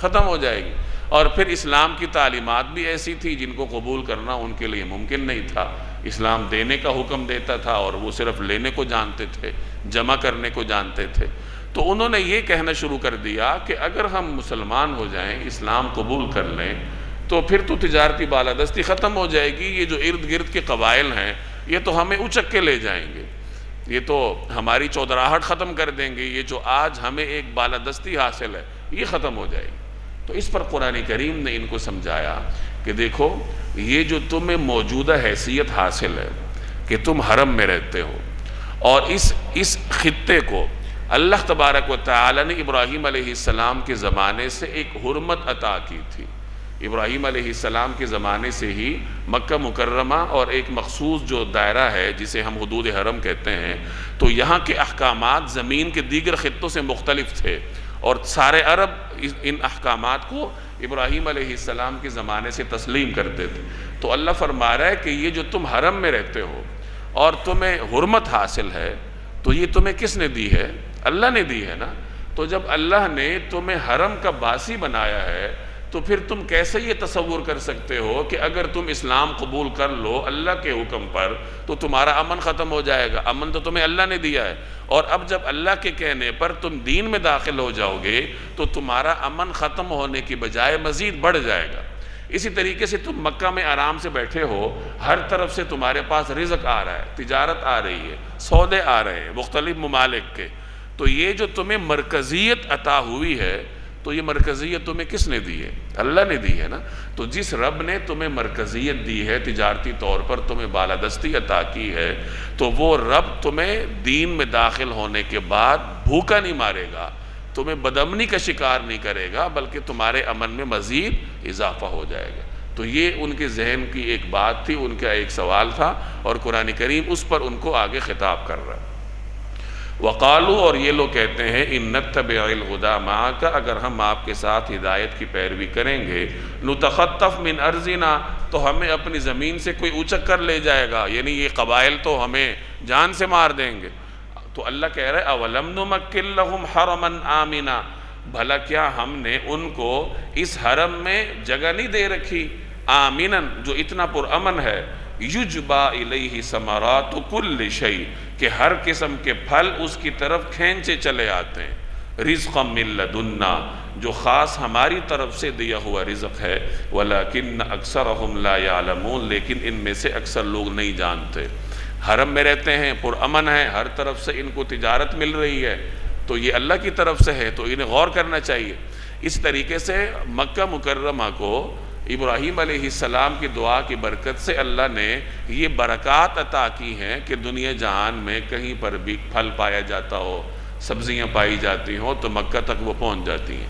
ختم ہو جائے گی۔ اور پھر اسلام کی تعلیمات بھی ایسی تھی جن کو قبول کرنا ان کے لیے ممکن نہیں تھا۔ اسلام دینے کا حکم دیتا تھا اور وہ صرف لینے کو جانتے تھے، جمع کرنے کو جانتے تھے۔ تو انہوں نے یہ کہنا شروع کر دیا کہ اگر ہم مسلمان ہو جائیں، اسلام قبول کر لیں، تو پھر تو تجارتی بالادستی ختم ہو جائے گی۔ یہ جو ارد گرد کے قبائل ہیں یہ تو ہمیں اچک کے لے جائیں گے، یہ تو ہماری چودراہٹ ختم کر دیں گے، یہ جو آج ہمیں ایک بالادستی حاصل ہے یہ ختم ہو جائے گی۔ تو اس پر قرآن کریم نے ان کو سمجھایا کہ دیکھو، یہ جو تمہیں موجودہ حیثیت حاصل ہے کہ تم حرم میں رہتے ہو، اور اس خطے کو اللہ تبارک و تعالی نے ابراہیم علیہ السلام کے زمانے سے ایک حرمت عطا کی تھی۔ ابراہیم علیہ السلام کے زمانے سے ہی مکہ مکرمہ اور ایک مخصوص جو دائرہ ہے جسے ہم حدود حرم کہتے ہیں، تو یہاں کے احکامات زمین کے دیگر خطوں سے مختلف تھے، اور سارے عرب ان احکامات کو ابراہیم علیہ السلام کے زمانے سے تسلیم کرتے تھے۔ تو اللہ فرما رہا ہے کہ یہ جو تم حرم میں رہتے ہو اور تمہیں حرمت حاصل ہے، تو یہ تمہیں کس نے دی ہے؟ اللہ نے دی ہے نا۔ تو جب اللہ نے تمہیں حرم کا باسی بنایا ہے تو پھر تم کیسے یہ تصور کر سکتے ہو کہ اگر تم اسلام قبول کر لو اللہ کے حکم پر تو تمہارا امن ختم ہو جائے گا؟ امن تو تمہیں اللہ نے دیا ہے، اور اب جب اللہ کے کہنے پر تم دین میں داخل ہو جاؤ گے تو تمہارا امن ختم ہونے کی بجائے مزید بڑھ جائے گا۔ اسی طریقے سے تم مکہ میں آرام سے بیٹھے ہو، ہر طرف سے تمہارے پاس رزق آ رہا ہے، تجارت آ رہی ہے، سودے آ رہے ہیں مختلف ممالک کے، تو یہ جو تمہیں مرکزیت عطا ہوئی ہے، تو یہ مرکزیت تمہیں کس نے دی ہے؟ اللہ نے دی ہے نا۔ تو جس رب نے تمہیں مرکزیت دی ہے، تجارتی طور پر تمہیں بالادستی عطا کی ہے، تو وہ رب تمہیں دین میں داخل ہونے کے بعد بھوکا نہیں مارے گا، تمہیں بدامنی کا شکار نہیں کرے گا، بلکہ تمہارے امن میں مزید اضافہ ہو جائے گا۔ تو یہ ان کے ذہن کی ایک بات تھی، ان کا ایک سوال تھا، اور قرآن کریم اس پر ان کو آگے خطاب کر رہا ہے۔ وقالو، اور یہ لوگ کہتے ہیں، ان نتبع الہدی معک، اگر ہم آپ کے ساتھ ہدایت کی پیروی کریں گے، نتخطف من ارضنا، تو ہمیں اپنی زمین سے کوئی اچک کر لے جائے گا، یعنی یہ قبائل تو ہمیں جان سے مار دیں گے۔ تو اللہ کہہ رہے اولم نمکن لہم حرما آمنا، بھلا کیا ہم نے ان کو اس حرم میں جگہ نہیں دے رکھی؟ آمنن جو اتنا پرامن ہے، یجبا الیہ ثمرات کل شیء کہ ہر قسم کے پھل اس کی طرف کھینچے چلے آتے ہیں، رزقا من لدنا جو خاص ہماری طرف سے دیا ہوا رزق ہے، ولیکن اکثرہم لا یعلمون لیکن ان میں سے اکثر لوگ نہیں جانتے۔ حرم میں رہتے ہیں، پرامن ہیں، ہر طرف سے ان کو تجارت مل رہی ہے، تو یہ اللہ کی طرف سے ہے، تو انہیں غور کرنا چاہیے۔ اس طریقے سے مکہ مکرمہ کو ابراہیم علیہ السلام کی دعا کی برکت سے اللہ نے یہ برکات عطا کی ہیں کہ دنیا جہان میں کہیں پر بھی پھل پایا جاتا ہو، سبزیاں پائی جاتی ہوں تو مکہ تک وہ پہنچ جاتی ہیں۔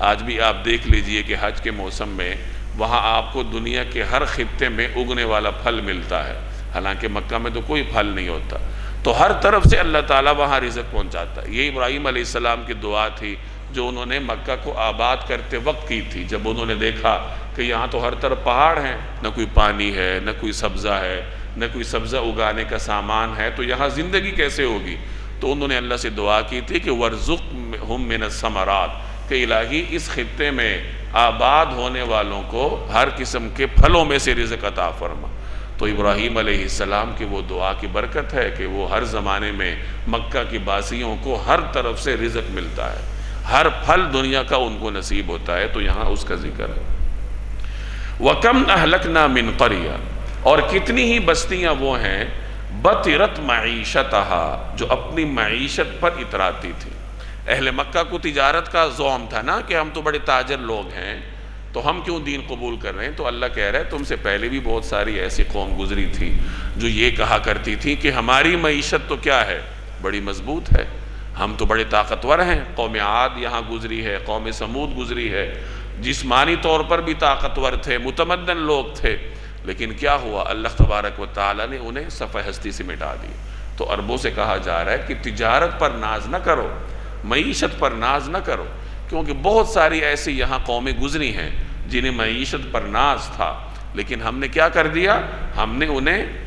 آج بھی آپ دیکھ لیجئے کہ حج کے موسم میں وہاں آپ کو دنیا کے ہر خطے میں اگنے والا پھل ملتا ہے، حالانکہ مکہ میں تو کوئی پھل نہیں ہوتا، تو ہر طرف سے اللہ تعالیٰ وہاں رزق پہنچاتا ہے۔ یہ ابراہیم علیہ السلام کی دعا تھی جو انہوں نے مکہ کو آباد کرتے وقت کی تھی، جب انہوں نے دیکھا کہ یہاں تو ہر طرف پہاڑ ہیں، نہ کوئی پانی ہے، نہ کوئی سبزہ ہے، نہ کوئی سبزہ اگانے کا سامان ہے، تو یہاں زندگی کیسے ہوگی؟ تو انہوں نے اللہ سے دعا کی تھی کہ وَرْزُقْهُم مِّنَ الثَّمَرَاتِ کہ الہی اس خطے میں آباد ہونے والوں کو ہر قسم کے پھلوں میں سے رزق عطا فرما۔ تو ابراہیم علیہ السلام کی وہ دعا کی برکت ہے کہ وہ ہر زمانے میں مکہ کی باسیوں کو ہر طرف سے رزق ملتا ہے، ہر پھل دنیا کا ان کو نصیب ہوتا ہے، تو یہاں اس کا ذکر ہے۔ وَكَمْ أَهْلَكْنَا مِنْ قَرْيَةٍ اور کتنی ہی بستیاں وہ ہیں بَطِرَتْ مَعِیشَتَهَا جو اپنی معیشت پر اتراتی تھی۔ اہل مکہ کو تجارت کا زوم تھا نا کہ ہم تو بڑے تاجر لوگ ہیں، تو ہم کیوں دین قبول کر رہے ہیں؟ تو اللہ کہہ رہا ہے تم سے پہلے بھی بہت ساری ایسی قوم گزری تھی جو یہ کہا کرتی تھی کہ ہماری معیشت تو کیا ہے، بڑی مضبوط ہے، ہم تو بڑے طاقتور ہیں۔ قوم عاد یہاں گزری ہے، قوم سمود گزری ہے، جسمانی طور پر بھی طاقتور تھے، متمدن لوگ تھے، لیکن کیا ہوا؟ اللہ تبارک و تعالیٰ نے انہیں صفحہ ہستی سے مٹا دی۔ تو عربوں سے کہا جا رہا ہے کہ تجارت پر ناز نہ کرو، معیشت پر ناز نہ کرو، کیونکہ بہت ساری ایسی یہاں قومیں گزری ہیں جنہیں معیشت پر ناز تھا، لیکن ہم نے کیا کر دیا؟ ہم نے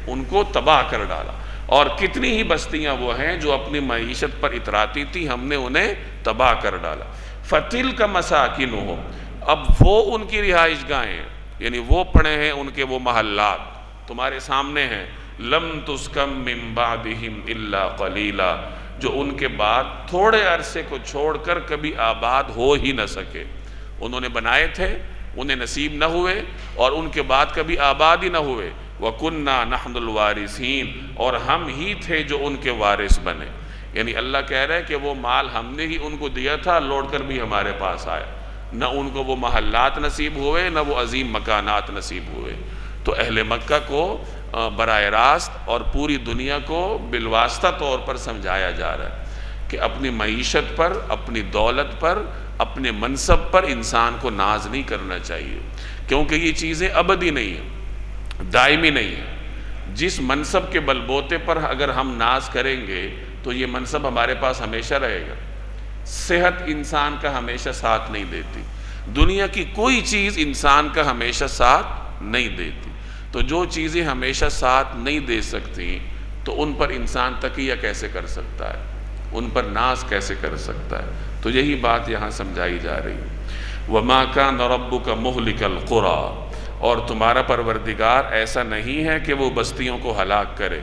ان کو تباہ کر ڈالا۔ اور کتنی ہی بستیاں وہ ہیں جو اپنی معیشت پر اتراتی تھی، ہم نے انہیں تباہ کر ڈالا۔ فَتِلْكَ مَسَاكِنُهُمْ اب وہ ان کی رہائش گاہیں ہیں، یعنی وہ پڑے ہیں ان کے وہ محلات تمہارے سامنے ہیں، لَمْ تُسْكَمْ مِنْ بَعْدِهِمْ إِلَّا قَلِيلًا جو ان کے بعد تھوڑے عرصے کو چھوڑ کر کبھی آباد ہو ہی نہ سکے۔ انہوں نے بنائے تھے، انہیں نصیب نہ ہوئے، اور ان کے بعد کبھی آباد ہی نہ ہوئے۔ وَكُنَّا نَحْنُ الْوَارِثِينَ اور ہم ہی تھے جو ان کے وارث بنے۔ یعنی اللہ کہہ رہے کہ وہ مال ہم نے ہی ان کو دیا تھا، لوٹ کر بھی ہمارے پاس آیا، نہ ان کو وہ محلات نصیب ہوئے، نہ وہ عظیم مکانات نصیب ہوئے۔ تو اہل مکہ کو براہ راست اور پوری دنیا کو بالواسطہ طور پر سمجھایا جا رہا ہے کہ اپنی معیشت پر، اپنی دولت پر، اپنے منصب پر انسان کو ناز نہیں کرنا چاہیے، کیونکہ یہ چیزیں ابدی نہیں ہیں، دائمی نہیں ہیں۔ جس منصب کے بلبوتے پر اگر ہم ناز کریں گے تو یہ منصب ہمارے پاس ہمیشہ رہے گا۔ صحت انسان کا ہمیشہ ساتھ نہیں دیتی، دنیا کی کوئی چیز انسان کا ہمیشہ ساتھ نہیں دیتی، تو جو چیزیں ہمیشہ ساتھ نہیں دے سکتی تو ان پر انسان تکیہ کیسے کر سکتا ہے، ان پر ناز کیسے کر سکتا ہے؟ تو یہی بات یہاں سمجھائی جا رہی ہے۔ وَمَا كَانَ رَبُّكَ مُهْلِكَ الْقُرَىٰ اور تمہارا پروردگار ایسا نہیں ہے کہ وہ بستیوں کو ہلاک کرے،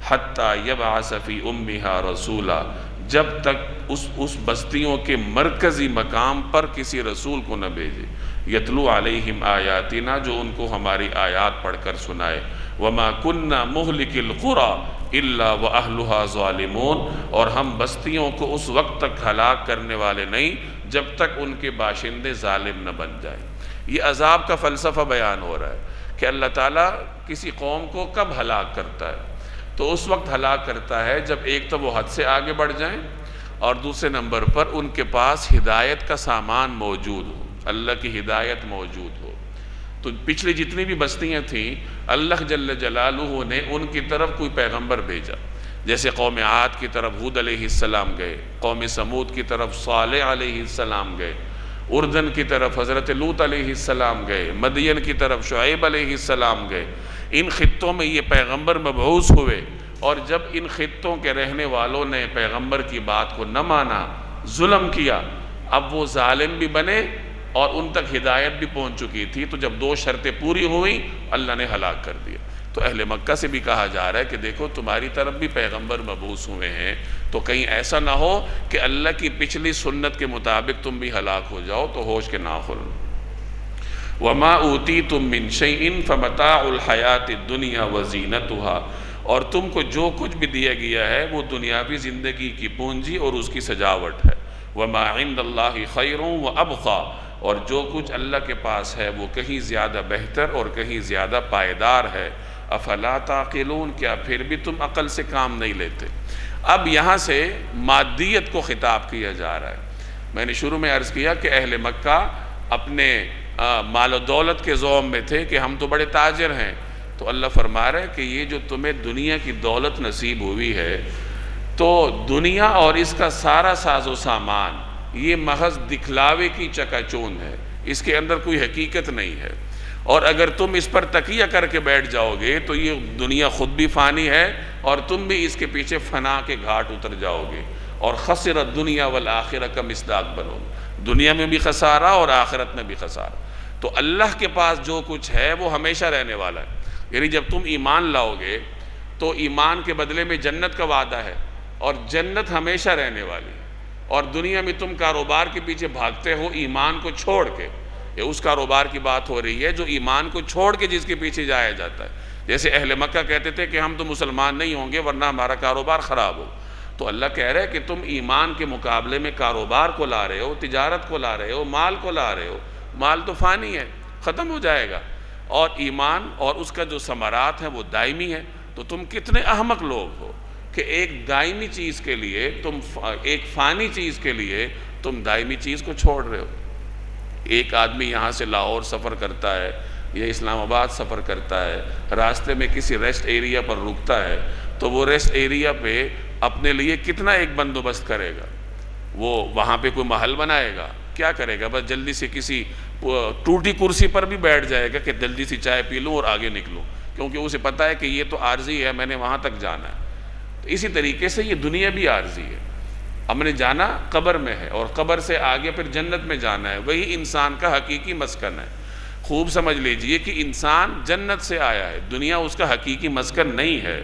حَتَّى يَبْعَثَ فِي أُمِّهَا رَسُولًا جب تک اس بستیوں کے مرکزی مقام پر کسی رسول کو نہ بھیجے، یتلو علیہم آیاتنا جو ان کو ہماری آیات پڑھ کر سنائے، وما کننا مہلک القری الا واہلھا ظالمون اور ہم بستیوں کو اس وقت تک ہلاک کرنے والے نہیں جب تک ان کے باشندے ظالم نہ بن جائیں۔ یہ عذاب کا فلسفہ بیان ہو رہا ہے کہ اللہ تعالیٰ کسی قوم کو کب ہلاک کرتا ہے، تو اس وقت ہلاک کرتا ہے جب ایک تو وہ حد سے آگے بڑھ جائیں، اور دوسرے نمبر پر ان کے پاس ہدایت کا سامان موجود ہو، اللہ کی ہدایت موجود ہو۔ تو پچھلی جتنی بھی بستیاں تھیں اللہ جل جلالہ نے ان کی طرف کوئی پیغمبر بھیجا، جیسے قوم عاد کی طرف ہود علیہ السلام گئے، قوم سمود کی طرف صالح علیہ السلام گئے، اردن کی طرف حضرت لوط علیہ السلام گئے، مدین کی طرف شعیب علیہ السلام گئے۔ ان خطوں میں یہ پیغمبر مبعوث ہوئے، اور جب ان خطوں کے رہنے والوں نے پیغمبر کی بات کو نہ مانا، ظلم کیا، اب وہ ظالم بھی بنے اور ان تک ہدایت بھی پہنچ چکی تھی، تو جب 2 شرطیں پوری ہوئیں اللہ نے ہلاک کر دیا۔ تو اہل مکہ سے بھی کہا جا رہا ہے کہ دیکھو تمہاری طرف بھی پیغمبر مبعوث ہوئے ہیں، تو کہیں ایسا نہ ہو کہ اللہ کی پچھلی سنت کے مطابق تم بھی ہلاک ہو جاؤ، تو ہوش کے ناخن۔ وَمَا أُوتِيتُم مِّن شَيْءٍ فَمَتَاعُ الْحَيَاةِ الدُّنْيَا وَزِينَتُهَا، اور تم کو جو کچھ بھی دیا گیا ہے وہ دنیاوی زندگی کی پونجی اور اس کی سجاوٹ ہے۔ وَمَا عِندَ اللَّهِ خَيْرٌ وَأَبْقَىٰ، اور جو کچھ اللہ کے پاس ہے وہ کہیں زیادہ بہتر اور کہیں زیادہ پائیدار ہے۔ افلا تعقلون، کیا پھر بھی تم عقل سے کام نہیں لیتے؟ اب یہاں سے مادیت کو خطاب کیا جا رہا ہے۔ میں نے شروع میں عرض کیا کہ اہل مکہ اپنے مال و دولت کے زوم میں تھے کہ ہم تو بڑے تاجر ہیں، تو اللہ فرما رہا ہے کہ یہ جو تمہیں دنیا کی دولت نصیب ہوئی ہے، تو دنیا اور اس کا سارا ساز و سامان یہ محض دکھلاوے کی چکا چوند ہے، اس کے اندر کوئی حقیقت نہیں ہے، اور اگر تم اس پر تکیہ کر کے بیٹھ جاؤ گے تو یہ دنیا خود بھی فانی ہے اور تم بھی اس کے پیچھے فنا کے گھاٹ اتر جاؤ گے، اور خسر الدنیا والآخرہ کا مصداق بنو، دنیا میں بھی خسارہ اور آخرت میں بھی خسارہ۔ تو اللہ کے پاس جو کچھ ہے وہ ہمیشہ رہنے والا ہے، یعنی جب تم ایمان لاؤ گے تو ایمان کے بدلے میں جنت کا وعدہ ہے، اور جنت ہمیشہ رہنے والی ہے، اور دنیا میں تم کاروبار کے پیچھے بھاگتے ہو ایمان کو چھوڑ کے، یہ اس کاروبار کی بات ہو رہی ہے جو ایمان کو چھوڑ کے جس کے پیچھے جایا جاتا ہے۔ جیسے اہل مکہ کہتے تھے کہ ہم تو مسلمان نہیں ہوں گے ورنہ ہمارا کاروبار خراب ہو، تو اللہ کہہ رہا ہے کہ تم ایمان کے مقابلے میں کاروبار کو لا رہے ہو، تجارت کو لا رہے ہو، مال کو لا رہے ہو، مال تو فانی ہے، ختم ہو جائے گا، اور ایمان اور اس کا جو ثمرات ہیں وہ دائمی ہے۔ تو تم کتنے احمق لوگ ہو کہ ایک دائمی چیز کے لیے ایک فانی چیز کے لیے تم دائمی چیز کو چھوڑ رہے ہو۔ ایک آدمی یہاں سے لاہور سفر کرتا ہے یا اسلام آباد سفر کرتا ہے، راستے میں کسی ریسٹ ایریا پر رکتا ہے، تو وہ ریسٹ ایریا پہ اپنے لیے کتنا ایک بندوبست کرے گا، وہ وہاں پہ کوئی محل بنائے گا، کیا کرے گا، بس جلدی سے کسی ٹوٹی کرسی پر بھی بیٹھ جائے گا کہ جلدی سے چائے پی لوں اور آگے نکلوں، کیونکہ اسے پتہ ہے کہ یہ تو عارضی ہے، میں نے وہاں تک جانا ہے۔ تو اسی طریقے سے یہ دنیا بھی عارضی ہے، ہم نے جانا قبر میں ہے اور قبر سے آگے پھر جنت میں جانا ہے، وہی انسان کا حقیقی مسکن ہے۔ خوب سمجھ لیجئے کہ انسان جنت سے آیا ہے، دنیا اس کا حقیقی مسکن نہیں ہے،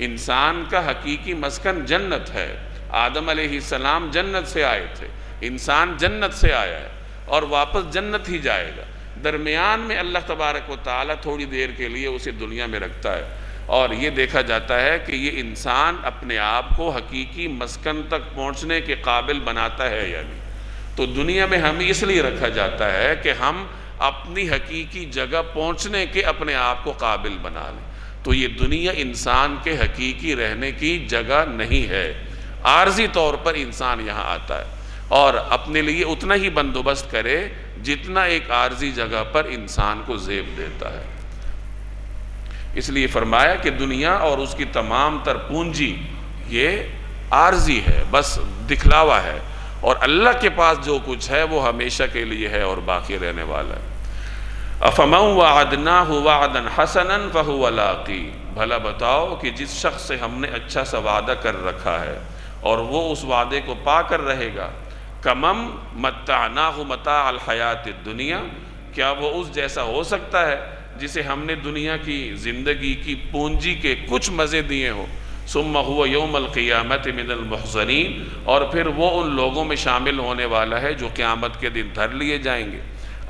انسان کا حقیقی مسکن جنت ہے۔ آدم علیہ السلام جنت سے آئے تھے، انسان جنت سے آیا ہے اور واپس جنت ہی جائے گا، درمیان میں اللہ تبارک و تعالیٰ تھوڑی دیر کے لیے اسے دنیا میں رکھتا ہے، اور یہ دیکھا جاتا ہے کہ یہ انسان اپنے آپ کو حقیقی مسکن تک پہنچنے کے قابل بناتا ہے یا نہیں۔ تو دنیا میں ہمیں اس لیے رکھا جاتا ہے کہ ہم اپنی حقیقی جگہ پہنچنے کے اپنے آپ کو قابل بنا لیں۔ تو یہ دنیا انسان کے حقیقی رہنے کی جگہ نہیں ہے، عارضی طور پر انسان یہاں آتا ہے اور اپنے لیے اتنا ہی بندوبست کرے جتنا ایک عارضی جگہ پر انسان کو زیب دیتا ہے۔ اس لیے فرمایا کہ دنیا اور اس کی تمام تر پونجی یہ عارضی ہے، بس دکھلاوا ہے، اور اللہ کے پاس جو کچھ ہے وہ ہمیشہ کے لیے ہے اور باقی رہنے والا ہے۔ أَفَمَنْ وَعَدْنَاهُ وَعْدًا حَسَنًا فَهُوَ لَاقِيهِ، بھلا بتاؤ کہ جس شخص سے ہم نے اچھا سا وعدہ کر رکھا ہے اور وہ اس وعدے کو پا کر رہے گا، کَمَمْ مَتَّعْنَاهُ مَتَاعَ الْحَيَاةِ الدُّنْيَا، کیا وہ اس جیسا ہو سکتا ہے جسے ہم نے دنیا کی زندگی کی پونجی کے کچھ مزے دیے ہوں، ثُمَّ هُوَ يَوْمَ الْقِيَامَةِ مِنَ الْمُحْضَرِينَ، اور پھر وہ ان لوگوں میں شامل ہونے والا ہے جو قیامت کے دن دھر لیے جائیں گے۔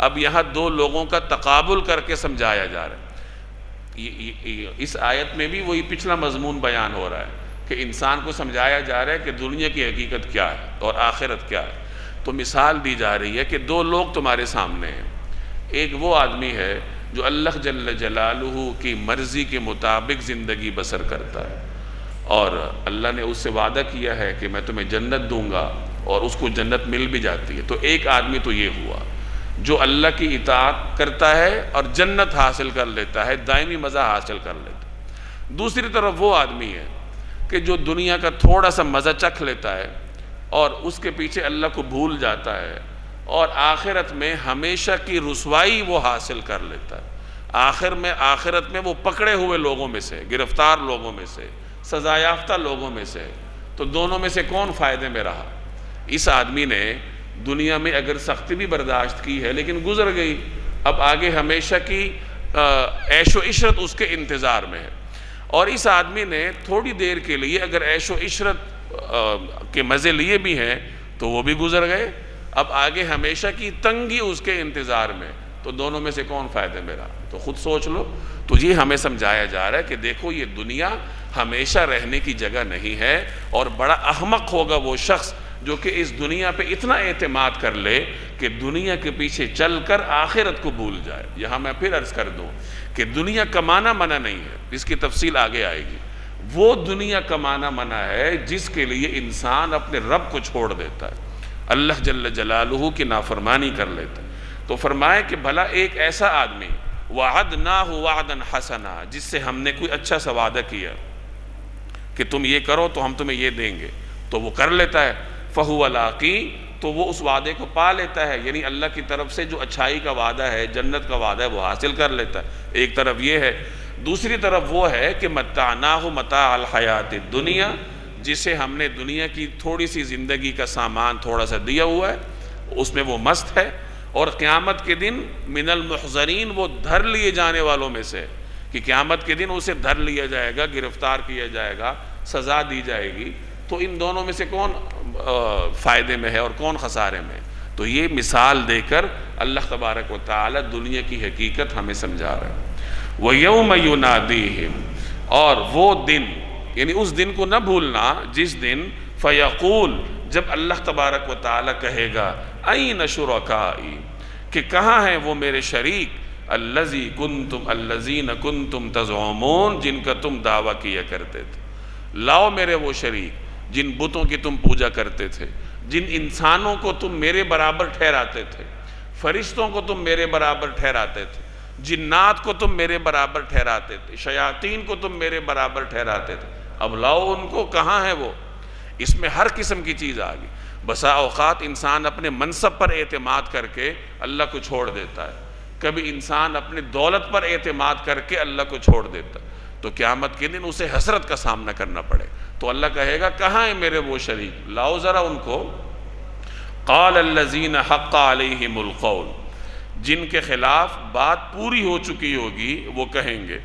اب یہاں دو لوگوں کا تقابل کر کے سمجھایا جا رہا ہے، اس آیت میں بھی وہی پچھلا مضمون بیان ہو رہا ہے کہ انسان کو سمجھایا جا رہا ہے کہ دنیا کی حقیقت کیا ہے اور آخرت کیا ہے۔ تو مثال دی جا رہی ہے کہ دو لوگ تمہارے سامنے ہیں، ایک وہ آدمی ہے جو اللہ جل جلالہ کی مرضی کے مطابق زندگی بسر کرتا ہے، اور اللہ نے اس سے وعدہ کیا ہے کہ میں تمہیں جنت دوں گا، اور اس کو جنت مل بھی جاتی ہے۔ تو ایک آدمی تو یہ ہوا جو اللہ کی اطاعت کرتا ہے اور جنت حاصل کر لیتا ہے، دائمی مزہ حاصل کر لیتا ہے۔ دوسری طرف وہ آدمی ہے کہ جو دنیا کا تھوڑا سا مزہ چکھ لیتا ہے اور اس کے پیچھے اللہ کو بھول جاتا ہے، اور آخرت میں ہمیشہ کی رسوائی وہ حاصل کر لیتا ہے۔ آخرت میں وہ پکڑے ہوئے لوگوں میں سے، گرفتار لوگوں میں سے، سزا یافتہ لوگوں میں سے۔ تو دونوں میں سے کون فائدے میں رہا؟ اس آدمی نے دنیا میں اگر سختی بھی برداشت کی ہے لیکن گزر گئی، اب آگے ہمیشہ کی عیش و عشرت اس کے انتظار میں ہے۔ اور اس آدمی نے تھوڑی دیر کے لیے اگر عیش و عشرت کے مزے لیے بھی ہیں تو وہ بھی گزر گئے، اب آگے ہمیشہ کی تنگی اس کے انتظار میں، تو دونوں میں سے کون فائدہ میرا؟ تو خود سوچ لو۔ تو یہ ہمیں سمجھایا جا رہا ہے کہ دیکھو یہ دنیا ہمیشہ رہنے کی جگہ نہیں ہے، اور بڑا احمق ہوگا وہ شخص جو کہ اس دنیا پہ اتنا اعتماد کر لے کہ دنیا کے پیچھے چل کر آخرت کو بھول جائے۔ یہاں میں پھر عرض کر دوں کہ دنیا کمانا منع نہیں ہے، اس کی تفصیل آگے آئے گی۔ وہ دنیا کمانا منع ہے جس کے لیے انسان اپنے رب کو چھوڑ دیتا ہے، اللہ جل جلالہ کی نافرمانی کر لیتا ہے۔ تو فرمائے کہ بھلا ایک ایسا آدمی وعدناہ وعدا حسنا، جس سے ہم نے کوئی اچھا سا وعدہ کیا کہ تم یہ کرو تو ہم تمہیں یہ دیں گے، تو وہ کر لیتا ہے، فہو لاقی، تو وہ اس وعدے کو پا لیتا ہے، یعنی اللہ کی طرف سے جو اچھائی کا وعدہ ہے، جنت کا وعدہ ہے، وہ حاصل کر لیتا ہے۔ ایک طرف یہ ہے، دوسری طرف وہ ہے کہ متعناہ متاع الحیات الدنیا، جسے ہم نے دنیا کی تھوڑی سی زندگی کا سامان تھوڑا سا دیا ہوا ہے، اس میں وہ مست ہے، اور قیامت کے دن من المحضرین، وہ دھر لیے جانے والوں میں سے، کہ قیامت کے دن اسے دھر لیا جائے گا، گرفتار کیا جائے گا، سزا دی جائے گی۔ تو ان دونوں میں سے کون فائدے میں ہے اور کون خسارے میں ہے؟ تو یہ مثال دے کر اللہ تبارک و تعالی دنیا کی حقیقت ہمیں سمجھا رہا ہے۔ وَيَوْمَ يُنَادِيهِمْ، اور وہ دن، یعنی اس دن کو نہ بھولنا جس دن فَيَقُول، جب اللہ تبارک و تعالی کہے گا أَيْنَ شُرَكَائِي، کہ کہاں ہیں وہ میرے شریک، الَّذِينَ كُنْتُمْ تَزْعُمُونَ، جن کا تم دعویٰ کیا کرتے تھے۔ لاؤ میرے وہ شریک جن بتوں کی تم پوجا کرتے تھے، جن انسانوں کو تم میرے برابر ٹھہراتے تھے، فرشتوں کو تم میرے برابر ٹھہراتے تھے، جنات کو تم میرے برابر ٹھہراتے تھے، شیاطین کو تم میرے برابر ٹھہراتے تھے، اب لاؤ ان کو، کہاں ہے وہ؟ اس میں ہر قسم کی چیز آ گئی۔ بسا اوقات انسان اپنے منصب پر اعتماد کر کے اللہ کو چھوڑ دیتا ہے، کبھی انسان اپنے دولت پر اعتماد کر کے اللہ کو چھوڑ دیتا ہے، تو قیامت کے دن اسے حسرت کا سامنا کرنا پڑے۔ تو اللہ کہے گا کہاں ہیں میرے وہ شریک، لاؤ ذرا ان کو۔ قال الذین حق علیہم القول، جن کے خلاف بات پوری ہو چکی ہوگی وہ کہیں گے،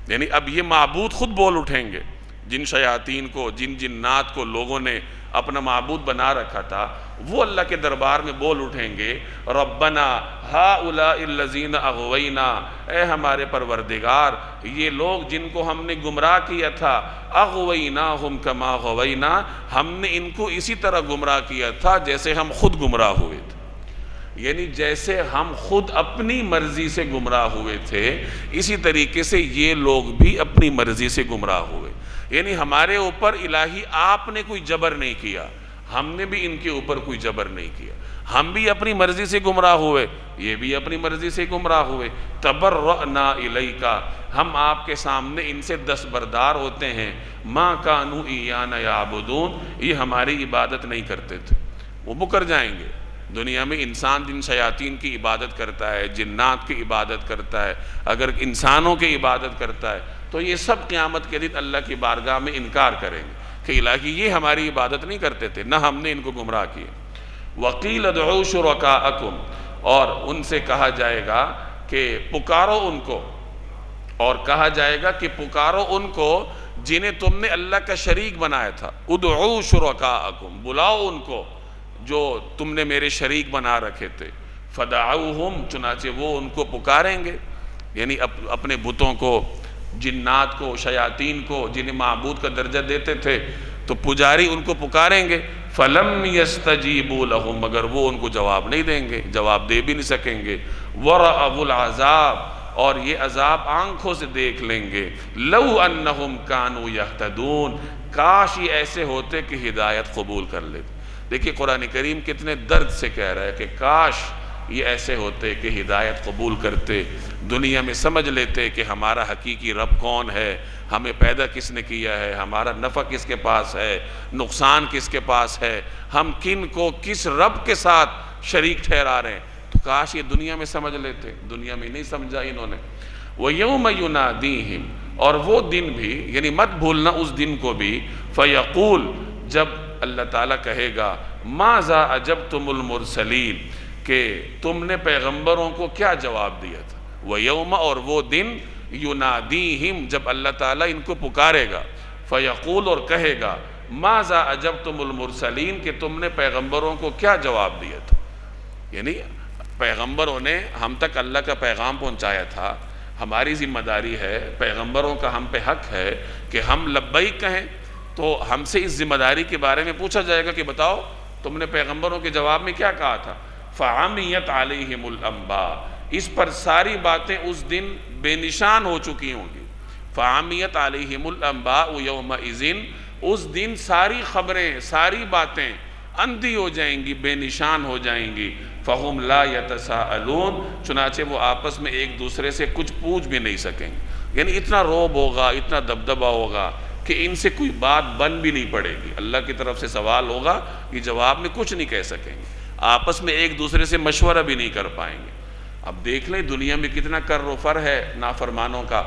یعنی اب یہ معبود خود بول اٹھیں گے، جن شیاطین کو، جن جنات کو لوگوں نے اپنا معبود بنا رکھا تھا، وہ اللہ کے دربار میں بول اٹھیں گے، ربنا ہؤلاء الذین اغوینا، اے ہمارے پروردگار یہ لوگ جن کو ہم نے گمراہ کیا تھا، اغویناہم کما غوینا، ہم نے ان کو اسی طرح گمراہ کیا تھا جیسے ہم خود گمراہ ہوئے تھے، یعنی جیسے ہم خود اپنی مرضی سے گمراہ ہوئے تھے اسی طریقے سے یہ لوگ بھی اپنی مرضی سے گمراہ ہوئے، یعنی ہمارے اوپر الہی آپ نے کوئی جبر نہیں کیا، ہم نے بھی ان کے اوپر کوئی جبر نہیں کیا، ہم بھی اپنی مرضی سے گمراہ ہوئے، یہ بھی اپنی مرضی سے گمراہ ہوئے، تبرأنا الیک، ہم آپ کے سامنے ان سے دستبردار ہوتے ہیں، ما کانوا ایانا یعبدون، یہ ہماری عبادت نہیں کرتے تھے، وہ مکر جائیں گے۔ دنیا میں انسان جن شیاطین کی عبادت کرتا ہے، جنات کی عبادت کرتا ہے، اگر انسانوں کی عبادت کرتا ہے، تو یہ سب قیامت کے دن اللہ کی بارگاہ میں انکار کریں گے کہ الہی یہ ہماری عبادت نہیں کرتے تھے، نہ ہم نے ان کو گمراہ کیے۔ وَقِيلَ ادْعُوا شُرَكَاءَكُمْ، اور ان سے کہا جائے گا کہ پکارو ان کو، اور کہا جائے گا کہ پکارو ان کو جنہیں تم نے اللہ کا شریک بنایا تھا، ادْعُوا شُرَكَاءَكُمْ، بلاؤ ان کو جو تم نے میرے شریک بنا رکھے تھے، فَدَعَوْهُمْ، چنانچہ وہ ان کو پکاریں گے، یعنی اپنے بتوں کو، جنات کو، شیاطین کو، جنہیں معبود کا درجہ دیتے تھے، تو پجاری ان کو پکاریں گے، فَلَمْ يَسْتَجِيبُوا لَهُمْ، مگر وہ ان کو جواب نہیں دیں گے، جواب دے بھی نہیں سکیں گے، وَرَأَوُا الْعَذَابَ، اور یہ عذاب آنکھوں سے دیکھ لیں گے، لَوْ أَنَّهُمْ كَانُوا يَهْتَدُونَ، کاش یہ ایسے ہوتے کہ ہدایت قبول کر لیتے۔ دیکھیے قرآن کریم کتنے درد سے کہہ رہا ہے کہ کاش یہ ایسے ہوتے کہ ہدایت قبول کرتے، دنیا میں سمجھ لیتے کہ ہمارا حقیقی رب کون ہے، ہمیں پیدا کس نے کیا ہے، ہمارا نفع کس کے پاس ہے، نقصان کس کے پاس ہے، ہم کن کو کس رب کے ساتھ شریک ٹھہرا رہے ہیں، تو کاش یہ دنیا میں سمجھ لیتے، دنیا میں نہیں سمجھا انہوں نے۔ وَيَوْمَ يُنَادِيهِمْ، اور وہ دن بھی، یعنی مت بھولنا اس دن کو بھی، فَيَقُول، جب اللہ تعالیٰ کہے گا ماذا اجبتم المرسلین، کہ تم نے پیغمبروں کو کیا جواب دیا تھا. وَيَوْمَ، اور وہ دن، يُنَادِيهِمْ، جب اللہ تعالیٰ ان کو پکارے گا، فَيَقُول، اور کہے گا، ماذا اجبتم المرسلین، کہ تم نے پیغمبروں کو کیا جواب دیا تھا. یعنی پیغمبروں نے ہم تک اللہ کا پیغام پہنچایا تھا، ہماری ذمہ داری ہے، پیغمبروں کا ہم پہ حق ہے کہ ہم لبیک کہیں. تو ہم سے اس ذمہ داری کے بارے میں پوچھا جائے گا کہ بتاؤ تم نے پیغمبروں کے جواب میں کیا کہا تھا. فَعَمِيَتْ عَلَيْهِمُ الْأَنْبَاءُ، اس پر ساری باتیں اس دن بے نشان ہو چکی ہوں گی. فَعَمِيَتْ عَلَيْهِمُ الْأَنْبَاءُ يَوْمَئِذٍ، اس دن ساری خبریں، ساری باتیں اندھی ہو جائیں گی، بے نشان ہو جائیں گی. فَهُمْ لَا يَتَسَاءَلُونَ، چنانچہ وہ آپس میں ایک دوسرے سے کچھ پوچھ بھی نہیں سکیں گے. یعنی اتنا روب ہوگا، اتنا دبدبہ ہوگا کہ ان سے کوئی بات بن بھی نہیں پڑے گی. اللہ کی طرف سے سوال ہوگا، یہ جواب میں کچھ نہیں کہہ سکیں گے، آپس میں ایک دوسرے سے مشورہ بھی نہیں کر پائیں گے. اب دیکھ لیں دنیا میں کتنا کر و فر ہے نافرمانوں کا،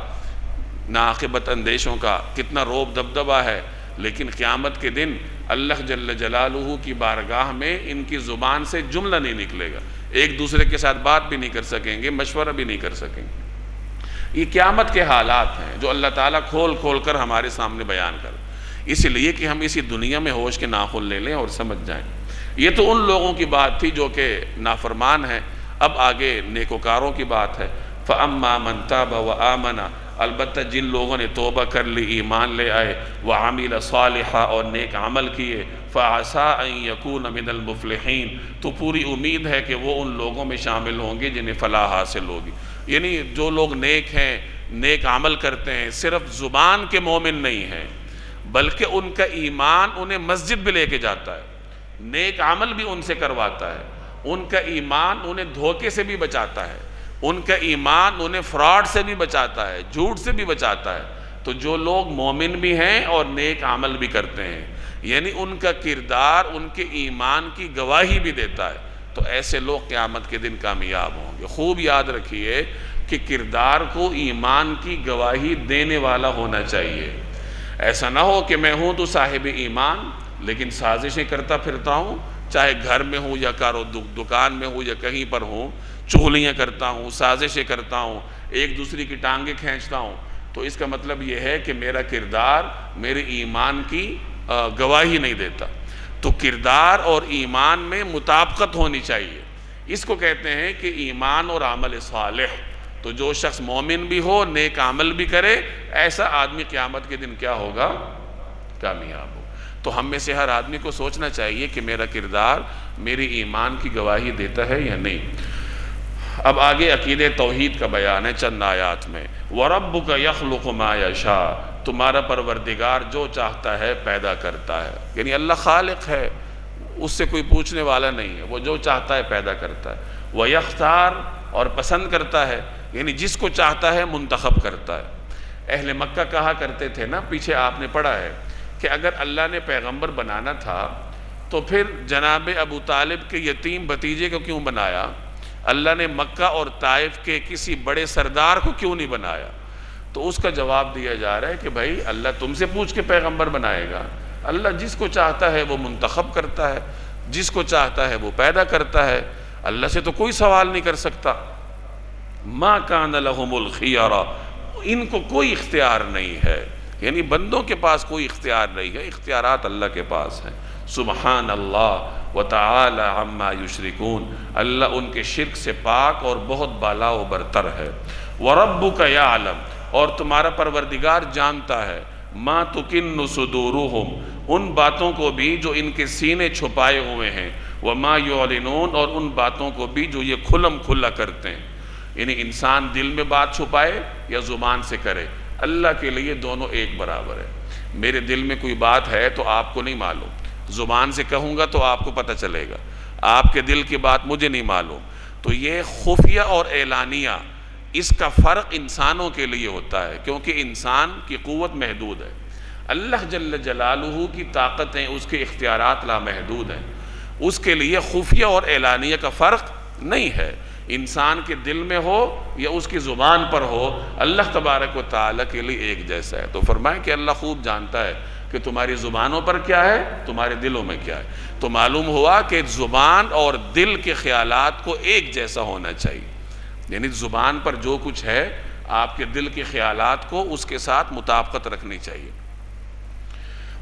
ناعاقبت اندیشوں کا، کتنا روب دبدبہ ہے. لیکن قیامت کے دن اللہ جل جلالہ کی بارگاہ میں ان کی زبان سے جملہ نہیں نکلے گا، ایک دوسرے کے ساتھ بات بھی نہیں کر سکیں گے، مشورہ بھی نہیں کر سکیں گے. یہ قیامت کے حالات ہیں جو اللہ تعالیٰ کھول کھول کر ہمارے سامنے بیان کر، اس لیے کہ ہم اسی دنیا میں ہوش کے ناخن لے لیں اور سمجھ جائیں. یہ تو ان لوگوں کی بات تھی جو کہ نافرمان ہیں. اب آگے نیکوکاروں کی بات ہے. فَأَمَّا مَنْ تَابَ وَآمَنَ، البتہ جن لوگوں نے توبہ کر لی، ایمان لے آئے، وَعَمِلَ صَالِحًا، اور نیک عمل کیے، فَعَسَىٰ أَن يَكُونَ مِنَ الْمُفْلِحِينَ، تو پوری امید ہے کہ وہ ان لوگوں میں شامل ہوں گے جنہیں فلاح حاصل ہوگی. یعنی جو لوگ نیک ہیں، نیک عمل کرتے ہیں، صرف زبان کے مومن نہیں ہیں بلکہ ان کا ایمان انہیں مسجد بھی لے کے جاتا ہے، نیک عمل بھی ان سے کرواتا ہے، ان کا ایمان انہیں دھوکے سے بھی بچاتا ہے، ان کا ایمان انہیں فراڈ سے بھی بچاتا ہے، جھوٹ سے بھی بچاتا ہے. تو جو لوگ مومن بھی ہیں اور نیک عمل بھی کرتے ہیں، یعنی ان کا کردار ان کے ایمان کی گواہی بھی دیتا ہے، تو ایسے لوگ قیامت کے دن کامیاب ہوں گے. خوب یاد رکھیے کہ کردار کو ایمان کی گواہی دینے والا ہونا چاہیے. ایسا نہ ہو کہ میں ہوں تو صاحب ایمان لیکن سازشیں کرتا پھرتا ہوں، چاہے گھر میں ہوں یا دکان میں ہوں یا کہیں پر ہوں، چغلیاں کرتا ہوں، سازشیں کرتا ہوں، ایک دوسرے کی ٹانگیں کھینچتا ہوں. تو اس کا مطلب یہ ہے کہ میرا کردار میرے ایمان کی گواہی نہیں دیتا. تو کردار اور ایمان میں مطابقت ہونی چاہیے. اس کو کہتے ہیں کہ ایمان اور عمل صالح. تو جو شخص مومن بھی ہو، نیک عمل بھی کرے، ایسا آدمی قیامت کے دن کیا ہوگا؟ کامیاب ہو. تو ہم میں سے ہر آدمی کو سوچنا چاہیے کہ میرا کردار میری ایمان کی گواہی دیتا ہے یا نہیں. اب آگے عقیدہ توحید کا بیان ہے چند آیات میں. وَرَبُّكَ يَخْلُقُ مَا يَشَاءُ، تمہارا پروردگار جو چاہتا ہے پیدا کرتا ہے. یعنی اللہ خالق ہے، اس سے کوئی پوچھنے والا نہیں ہے، وہ جو چاہتا ہے پیدا کرتا ہے. وَيَخْتَارُ، اور پسند کرتا ہے، یعنی جس کو چاہتا ہے منتخب کرتا ہے. اہل مکہ کہا کرتے تھے نا، پیچھے آپ نے پڑھا ہے کہ اگر اللہ نے پیغمبر بنانا تھا تو پھر جناب ابو طالب کے یتیم بھتیجے کو کیوں بنایا؟ اللہ نے مکہ اور طائف کے کسی بڑے سردار کو کیوں نہیں بنایا؟ تو اس کا جواب دیا جا رہا ہے کہ بھائی اللہ تم سے پوچھ کے پیغمبر بنائے گا. اللہ جس کو چاہتا ہے وہ منتخب کرتا ہے، جس کو چاہتا ہے وہ پیدا کرتا ہے. اللہ سے تو کوئی سوال نہیں کر سکتا. ما کان لہم الخیارہ، ان کو کوئی اختیار نہیں ہے، یعنی بندوں کے پاس کوئی اختیار نہیں ہے، اختیارات اللہ کے پاس ہیں. سبحان اللہ وتعالی عما یشرکون، اللہ ان کے شرک سے پاک اور بہت بالا و برتر ہے. وربک یعلم، اور تمہارا پروردگار جانتا ہے، ما تکن صدورہم، ان باتوں کو بھی جو ان کے سینے چھپائے ہوئے ہیں، وما یعلنون، اور ان باتوں کو بھی جو یہ کھلم کھلا کرتے ہیں. یعنی انسان دل میں بات چھپائے یا زبان سے کرے، اللہ کے لیے دونوں ایک برابر ہے. میرے دل میں کوئی بات ہے تو آپ کو نہیں معلوم، زبان سے کہوں گا تو آپ کو پتہ چلے گا، آپ کے دل کی بات مجھے نہیں معلوم. تو یہ خفیہ اور اعلانیہ، اس کا فرق انسانوں کے لیے ہوتا ہے، کیونکہ انسان کی قوت محدود ہے. اللہ جل جلالہ کی طاقتیں، اس کے اختیارات لامحدود ہیں. اس کے لیے خفیہ اور اعلانیہ کا فرق نہیں ہے. انسان کے دل میں ہو یا اس کی زبان پر ہو، اللہ تبارک و تعالیٰ کے لیے ایک جیسا ہے. تو فرمائیں کہ اللہ خوب جانتا ہے کہ تمہاری زبانوں پر کیا ہے، تمہارے دلوں میں کیا ہے۔ تو معلوم ہوا کہ زبان اور دل کے خیالات کو ایک جیسا ہونا چاہیے، یعنی زبان پر جو کچھ ہے آپ کے دل کے خیالات کو اس کے ساتھ مطابقت رکھنی چاہیے۔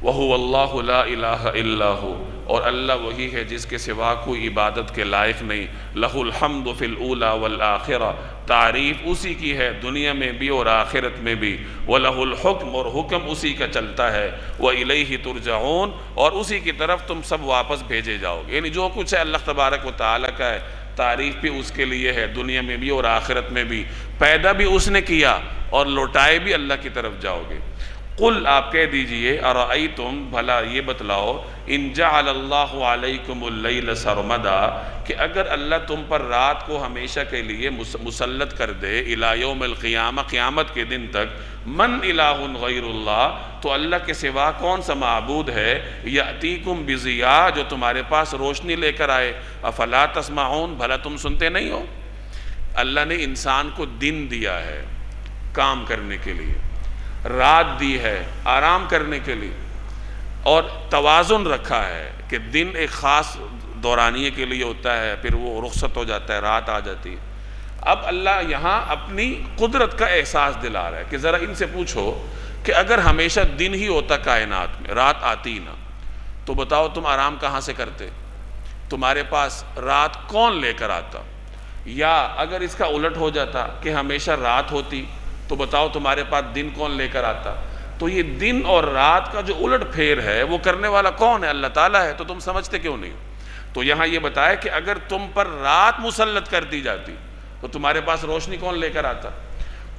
وَهُوَ اللَّهُ لَا إِلَٰهَ إِلَّا هُوَ، اور اللہ وہی ہے جس کے سوا کوئی عبادت کے لائق نہیں۔ لَهُ الْحَمْدُ فِي الْأُولَى وَالْآخِرَةِ، تعریف اسی کی ہے دنیا میں بھی اور آخرت میں بھی۔ وَلَهُ الْحُكْمُ، اور حکم اسی کا چلتا ہے۔ وَإِلَيْهِ تُرْجَعُونَ، اور اسی کی طرف تم سب واپس بھیجے جاؤ گے، یعنی جو کچھ ہے اللہ تبارک و تعالیٰ کا ہے، تعریف بھی اس کے لیے ہے دنیا میں بھی اور آخرت میں بھی، پیدا بھی اس نے کیا اور لوٹائے بھی اللہ کی طرف جاؤ گے۔ قل، آپ کہہ دیجئے، ارأیتم، بھلا یہ بتلاؤ، ان جعل اللہ علیکم اللیل سرمدا، کہ اگر اللہ تم پر رات کو ہمیشہ کے لیے مسلط کر دے، الی یوم القیامہ، قیامت کے دن تک، من الہ غیر اللہ، تو اللہ کے سوا کون سا معبود ہے، یأتیکم بضیاء، جو تمہارے پاس روشنی لے کر آئے، افلا تسمعون، بھلا تم سنتے نہیں ہو۔ اللہ نے انسان کو دن دیا ہے کام کرنے کے لیے، رات دی ہے آرام کرنے کے لیے، اور توازن رکھا ہے کہ دن ایک خاص دورانیے کے لیے ہوتا ہے، پھر وہ رخصت ہو جاتا ہے، رات آ جاتی ہے۔ اب اللہ یہاں اپنی قدرت کا احساس دلا رہا ہے کہ ذرا ان سے پوچھو کہ اگر ہمیشہ دن ہی ہوتا کائنات میں، رات آتی نہ، تو بتاؤ تم آرام کہاں سے کرتے؟ تمہارے پاس رات کون لے کر آتا؟ یا اگر اس کا الٹ ہو جاتا کہ ہمیشہ رات ہوتی، تو بتاؤ تمہارے پاس دن کون لے کر آتا؟ تو یہ دن اور رات کا جو الٹ پھیر ہے وہ کرنے والا کون ہے؟ اللہ تعالیٰ ہے، تو تم سمجھتے کیوں نہیں؟ تو یہاں یہ بتایا کہ اگر تم پر رات مسلط کر دی جاتی تو تمہارے پاس روشنی کون لے کر آتا؟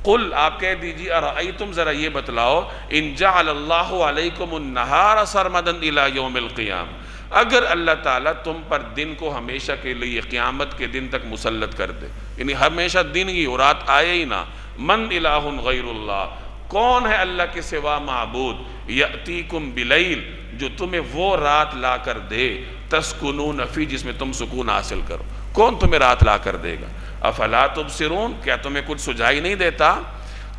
قل، آپ کہہ دیجیے، ارأیتم، ذرا یہ بتلاؤ، ان جعل اللہ علیکم النہار سرمدا الی یوم القیامہ، اگر اللہ تعالیٰ تم پر دن کو ہمیشہ کے لیے قیامت کے دن تک مسلط کر دے، یعنی ہمیشہ دن ہی ہو، رات آئے ہی نہ، من الہ غیر اللہ، کون ہے اللہ کے سوا معبود، یأتیکم بلیل، جو تمہیں وہ رات لا کر دے، تسکنون فی، جس میں تم سکون حاصل کرو، کون تمہیں رات لا کر دے گا؟ افلا تبصرون، کیا تمہیں کچھ سجائی نہیں دیتا؟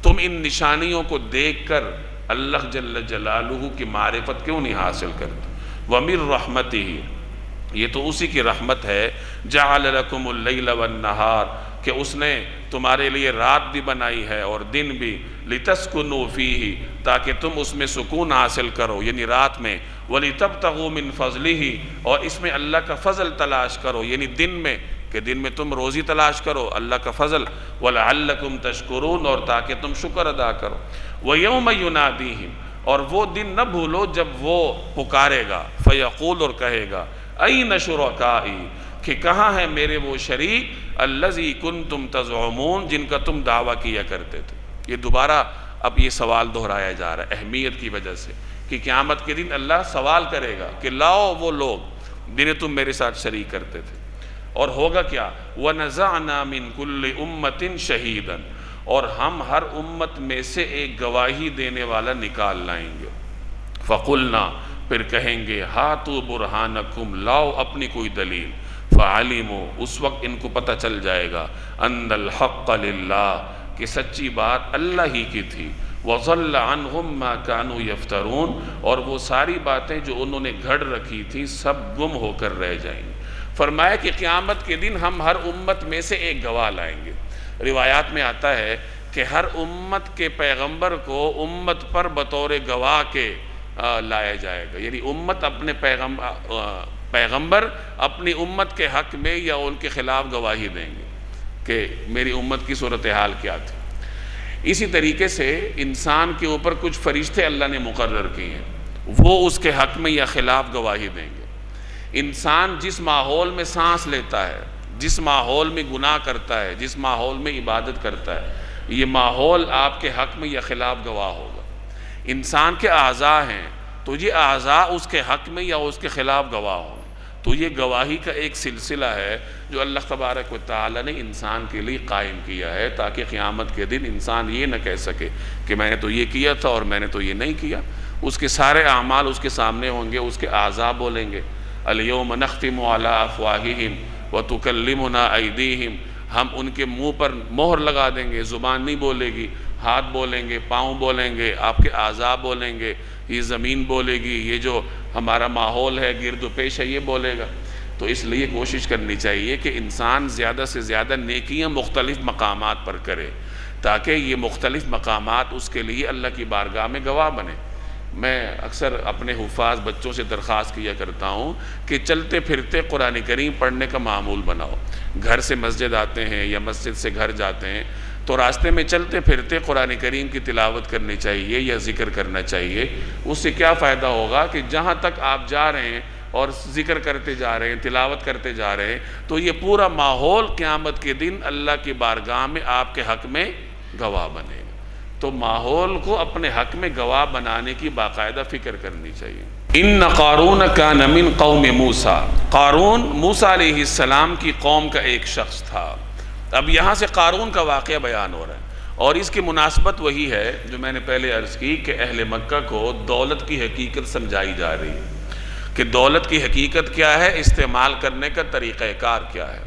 تم ان نشانیوں کو دیکھ کر اللہ جل جلالہ کی معرفت کیوں نہیں حاصل کرتے؟ وَمِن رَحْمَتِهِ، یہ تو اسی کی رحمت ہے، جَعَلَ لَكُمُ اللَّيْلَ وَالنَّهَارَ، کہ اس نے تمہارے لیے رات بھی بنائی ہے اور دن بھی، لِتَسْكُنُوا فِيهِ، تاکہ تم اس میں سکون حاصل کرو، یعنی رات میں، وَلِتَبْتَغُوا مِن فَضْلِهِ، اور اس میں اللہ کا فضل تلاش کرو، یعنی دن میں، کہ دن میں تم روزی تلاش کرو، اللہ کا فضل، وَلَعَلَّكُمْ تَشْكُرُونَ، اور تاکہ تم شکر ادا کرو، وَيَوْمَ يُنَادِيهِمْ، اور وہ دن نہ بھولو جب وہ پکارے گا، فَيَقُولُ، اور کہے گا، أَيْنَ شُرَكَائِي، کہ کہاں ہیں میرے وہ شریک، الَّذِي كُنْتُمْ تَزْعُمُونَ، جن کا تم دعویٰ کیا کرتے تھے۔ یہ دوبارہ اب یہ سوال دہرایا جا رہا ہے اہمیت کی وجہ سے، کہ قیامت کے دن اللہ سوال کرے گا کہ لاؤ وہ لوگ جنہیں تم میرے ساتھ شریک کرتے تھے، اور ہوگا کیا؟ وَنَزَعْنَا مِن كُلِّ أُمَّةٍ شَهِيدًا، اور ہم ہر امت میں سے ایک گواہی دینے والا نکال لائیں گے۔ فَقُلْنَا، پھر کہیں گے، ہاتوا برہانکم، لاؤ اپنی کوئی دلیل، فعلموا، اس وقت ان کو پتہ چل جائے گا، ان الحق للہ، کہ سچی بات اللہ ہی کی تھی، وَضَلَّ عَنْهُمْ مَا كَانُوا يَفْتَرُونَ، اور وہ ساری باتیں جو انہوں نے گھڑ رکھی تھی سب گم ہو کر رہ جائیں گے۔ فرمایا کہ قیامت کے دن ہم ہر امت میں سے ایک گواہ لائیں گے۔ روایات میں آتا ہے کہ ہر امت کے پیغمبر کو امت پر بطور گواہ کے لایا جائے گا، یعنی امت اپنے پیغمبر اپنی امت کے حق میں یا ان کے خلاف گواہی دیں گے کہ میری امت کی صورتحال کیا تھی۔ اسی طریقے سے انسان کے اوپر کچھ فرشتے اللہ نے مقرر کیے ہیں، وہ اس کے حق میں یا خلاف گواہی دیں گے۔ انسان جس ماحول میں سانس لیتا ہے، جس ماحول میں گناہ کرتا ہے، جس ماحول میں عبادت کرتا ہے، یہ ماحول آپ کے حق میں یا خلاف گواہ ہوگا۔ انسان کے اعضاء ہیں تو یہ اعضاء اس کے حق میں یا اس کے خلاف گواہ ہوں، تو یہ گواہی کا ایک سلسلہ ہے جو اللہ تبارک و تعالی نے انسان کے لیے قائم کیا ہے، تاکہ قیامت کے دن انسان یہ نہ کہہ سکے کہ میں نے تو یہ کیا تھا اور میں نے تو یہ نہیں کیا۔ اس کے سارے اعمال اس کے سامنے ہوں گے، اس کے اعضاء بولیں گے، الیوم نختم علی افواہہم وتکلمنا ایدیہم، ہم ان کے منہ پر مہر لگا دیں گے، زبان نہیں بولے گی، ہاتھ بولیں گے، پاؤں بولیں گے، آپ کے اعضاء بولیں گے، یہ زمین بولے گی، یہ جو ہمارا ماحول ہے گرد و پیش ہے یہ بولے گا۔ تو اس لیے کوشش کرنی چاہیے کہ انسان زیادہ سے زیادہ نیکیاں مختلف مقامات پر کرے، تاکہ یہ مختلف مقامات اس کے لیے اللہ کی بارگاہ میں گواہ بنے۔ میں اکثر اپنے حفاظ بچوں سے درخواست کیا کرتا ہوں کہ چلتے پھرتے قرآن کریم پڑھنے کا معمول بناؤ۔ گھر سے مسجد آتے ہیں یا مسجد سے گھر جاتے ہیں تو راستے میں چلتے پھرتے قرآن کریم کی تلاوت کرنی چاہیے یا ذکر کرنا چاہیے۔ اس سے کیا فائدہ ہوگا کہ جہاں تک آپ جا رہے ہیں اور ذکر کرتے جا رہے ہیں، تلاوت کرتے جا رہے ہیں، تو یہ پورا ماحول قیامت کے دن اللہ کی بارگاہ میں آپ کے حق میں گواہ بنے گا۔ تو ماحول کو اپنے حق میں گواہ بنانے کی باقاعدہ فکر کرنی چاہیے۔ ان قارون کان من قوم موسیٰ، قارون موسیٰ علیہ السلام کی قوم کا ایک شخص تھا۔ اب یہاں سے قارون کا واقعہ بیان ہو رہا ہے، اور اس کی مناسبت وہی ہے جو میں نے پہلے عرض کی کہ اہل مکہ کو دولت کی حقیقت سمجھائی جا رہی ہے کہ دولت کی حقیقت کیا ہے، استعمال کرنے کا طریقہ کار کیا ہے۔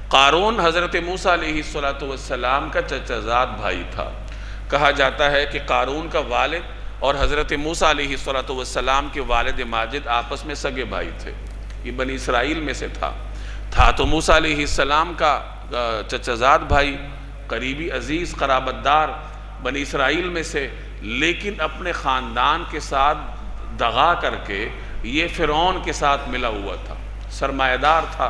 قارون حضرت موسیٰ علیہ السلام کا چچا زاد بھائی تھا۔ کہا جاتا ہے کہ قارون کا والد اور حضرت موسیٰ علیہ السلام کے والد ماجد آپس میں سگے بھائی تھے۔ یہ بنی اسرائیل میں سے تھا تو موسیٰ علیہ السلام کا چچا زاد بھائی، قریبی عزیز قرابت دار بنی اسرائیل میں سے، لیکن اپنے خاندان کے ساتھ دغا کر کے یہ فرعون کے ساتھ ملا ہوا تھا، سرمایہ دار تھا۔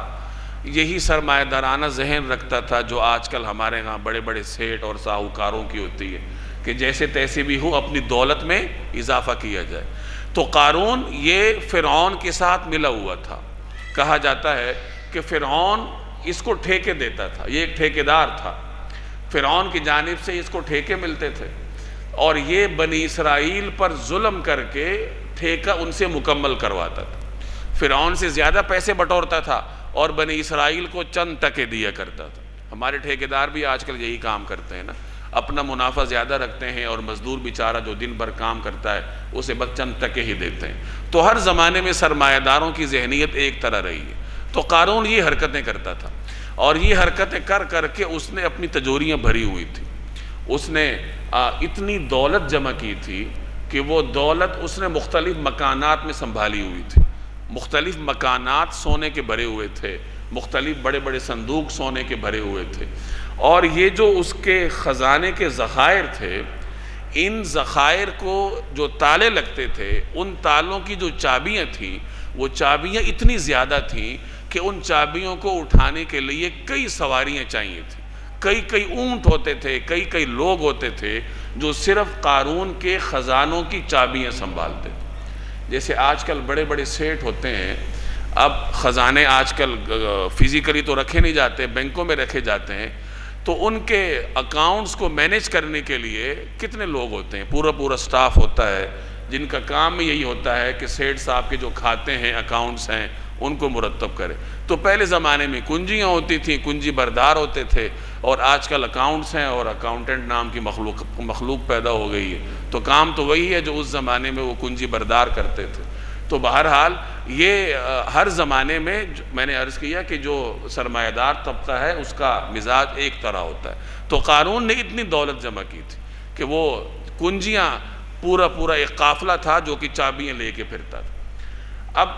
یہی سرمایہ دارانہ ذہن رکھتا تھا جو آج کل ہمارے ہاں بڑے بڑے سیٹ اور ساہوکاروں کی ہوتی ہے کہ جیسے تیسے بھی ہو اپنی دولت میں اضافہ کیا جائے۔ تو قارون یہ فرعون کے ساتھ ملا ہوا تھا۔ کہا جاتا ہے کہ فرعون اس کو ٹھیکے دیتا تھا، یہ ایک ٹھیکیدار تھا، فرعون کی جانب سے اس کو ٹھیکے ملتے تھے، اور یہ بنی اسرائیل پر ظلم کر کے ٹھیکہ ان سے مکمل کرواتا تھا۔ فرعون سے زیادہ پیسے بٹورتا تھا اور بنی اسرائیل کو چند ٹکے دیا کرتا تھا۔ ہمارے ٹھیکیدار بھی آج کل یہی کام کرتے ہیں نا، اپنا منافع زیادہ رکھتے ہیں اور مزدور بیچارہ جو دن بھر کام کرتا ہے اسے بس چند ٹکے ہی دیتے ہیں۔ تو ہر زمانے میں سرمایہ داروں کی ذہنیت ایک طرح رہی ہے۔ تو قارون یہ حرکتیں کرتا تھا، اور یہ حرکتیں کر کر کے اس نے اپنی تجوریاں بھری ہوئی تھی۔ اس نے اتنی دولت جمع کی تھی کہ وہ دولت اس نے مختلف مکانات میں سنبھالی ہوئی تھی۔ مختلف مکانات سونے کے بھرے ہوئے تھے، مختلف بڑے بڑے صندوق سونے کے بھرے ہوئے تھے، اور یہ جو اس کے خزانے کے ذخائر تھے، ان ذخائر کو جو تالے لگتے تھے، ان تالوں کی جو چابیاں تھیں، وہ چابیاں اتنی زیادہ تھیں کہ ان چابیوں کو اٹھانے کے لیے کئی سواریاں چاہیے تھیں، کئی اونٹ ہوتے تھے، کئی لوگ ہوتے تھے جو صرف قارون کے خزانوں کی چابیاں سنبھالتے تھے۔ جیسے آج کل بڑے بڑے سیٹ ہوتے ہیں، اب خزانے آج کل فزیکلی تو رکھے نہیں جاتے، بینکوں میں رکھے جاتے ہیں، تو ان کے اکاؤنٹس کو مینیج کرنے کے لیے کتنے لوگ ہوتے ہیں، پورا سٹاف ہوتا ہے جن کا کام یہی ہوتا ہے کہ سیٹ صاحب کے جو کھاتے ہیں، اکاؤنٹس ہیں، ان کو مرتب کرے۔ تو پہلے زمانے میں کنجیاں ہوتی تھیں، کنجی بردار ہوتے تھے، اور آج کل اکاؤنٹس ہیں اور اکاؤنٹنٹ نام کی مخلوق پیدا ہو گئی ہے۔ تو کام تو وہی ہے جو اس زمانے میں وہ کنجی بردار کرتے تھے۔ تو بہرحال یہ ہر زمانے میں نے عرض کیا کہ جو سرمایہ دار طبقہ ہے اس کا مزاج ایک طرح ہوتا ہے۔ تو قارون نے اتنی دولت جمع کی تھی کہ وہ کنجیاں پورا ایک قافلہ تھا جو کہ چابیاں لے کے پھرتا تھا۔ اب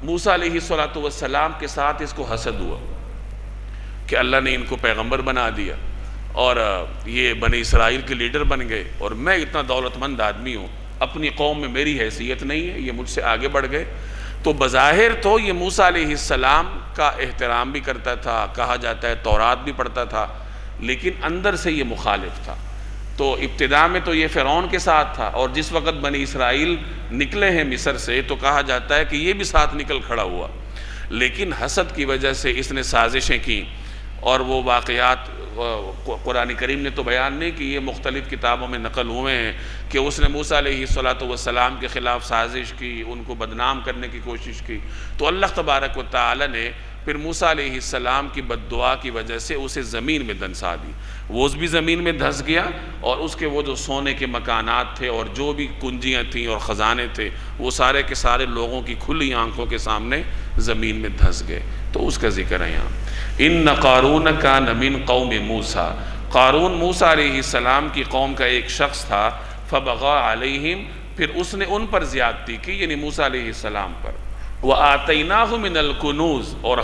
موسیٰ علیہ السلام کے ساتھ اس کو حسد ہوا کہ اللہ نے ان کو پیغمبر بنا دیا اور یہ بنی اسرائیل کے لیڈر بن گئے، اور میں اتنا دولت مند آدمی ہوں، اپنی قوم میں میری حیثیت نہیں ہے، یہ مجھ سے آگے بڑھ گئے۔ تو بظاہر تو یہ موسیٰ علیہ السلام کا احترام بھی کرتا تھا، کہا جاتا ہے تورات بھی پڑھتا تھا، لیکن اندر سے یہ مخالف تھا۔ تو ابتدا میں تو یہ فرعون کے ساتھ تھا، اور جس وقت بنی اسرائیل نکلے ہیں مصر سے تو کہا جاتا ہے کہ یہ بھی ساتھ نکل کھڑا ہوا، لیکن حسد کی وجہ سے اس نے سازشیں کی، اور وہ واقعات قرآن کریم نے تو بیان نہیں کہ یہ مختلف کتابوں میں نقل ہوئے ہیں کہ اس نے موسیٰ علیہ السلام کے خلاف سازش کی، ان کو بدنام کرنے کی کوشش کی۔ تو اللہ تبارک و تعالی نے پھر موسیٰ علیہ السلام کی بد دعا کی وجہ سے اسے زمین میں دنسا دی، وہ بھی زمین میں دھس گیا، اور اس کے وہ جو سونے کے مکانات تھے اور جو بھی کنجیاں تھیں اور خزانے تھے وہ سارے کے سارے لوگوں کی کھلی آنکھوں کے سامنے زمین میں دھس گئے۔ تو اس کا ذکر ہے یہاں، ان قارون کان من قوم موسیٰ، قارون موسیٰ علیہ السلام کی قوم کا ایک شخص تھا، فبغى علیہم، پھر اس نے ان پر زیادتی کی، یعنی موسیٰ علیہ السلام پر، وآتیناہ من الکنوز، اور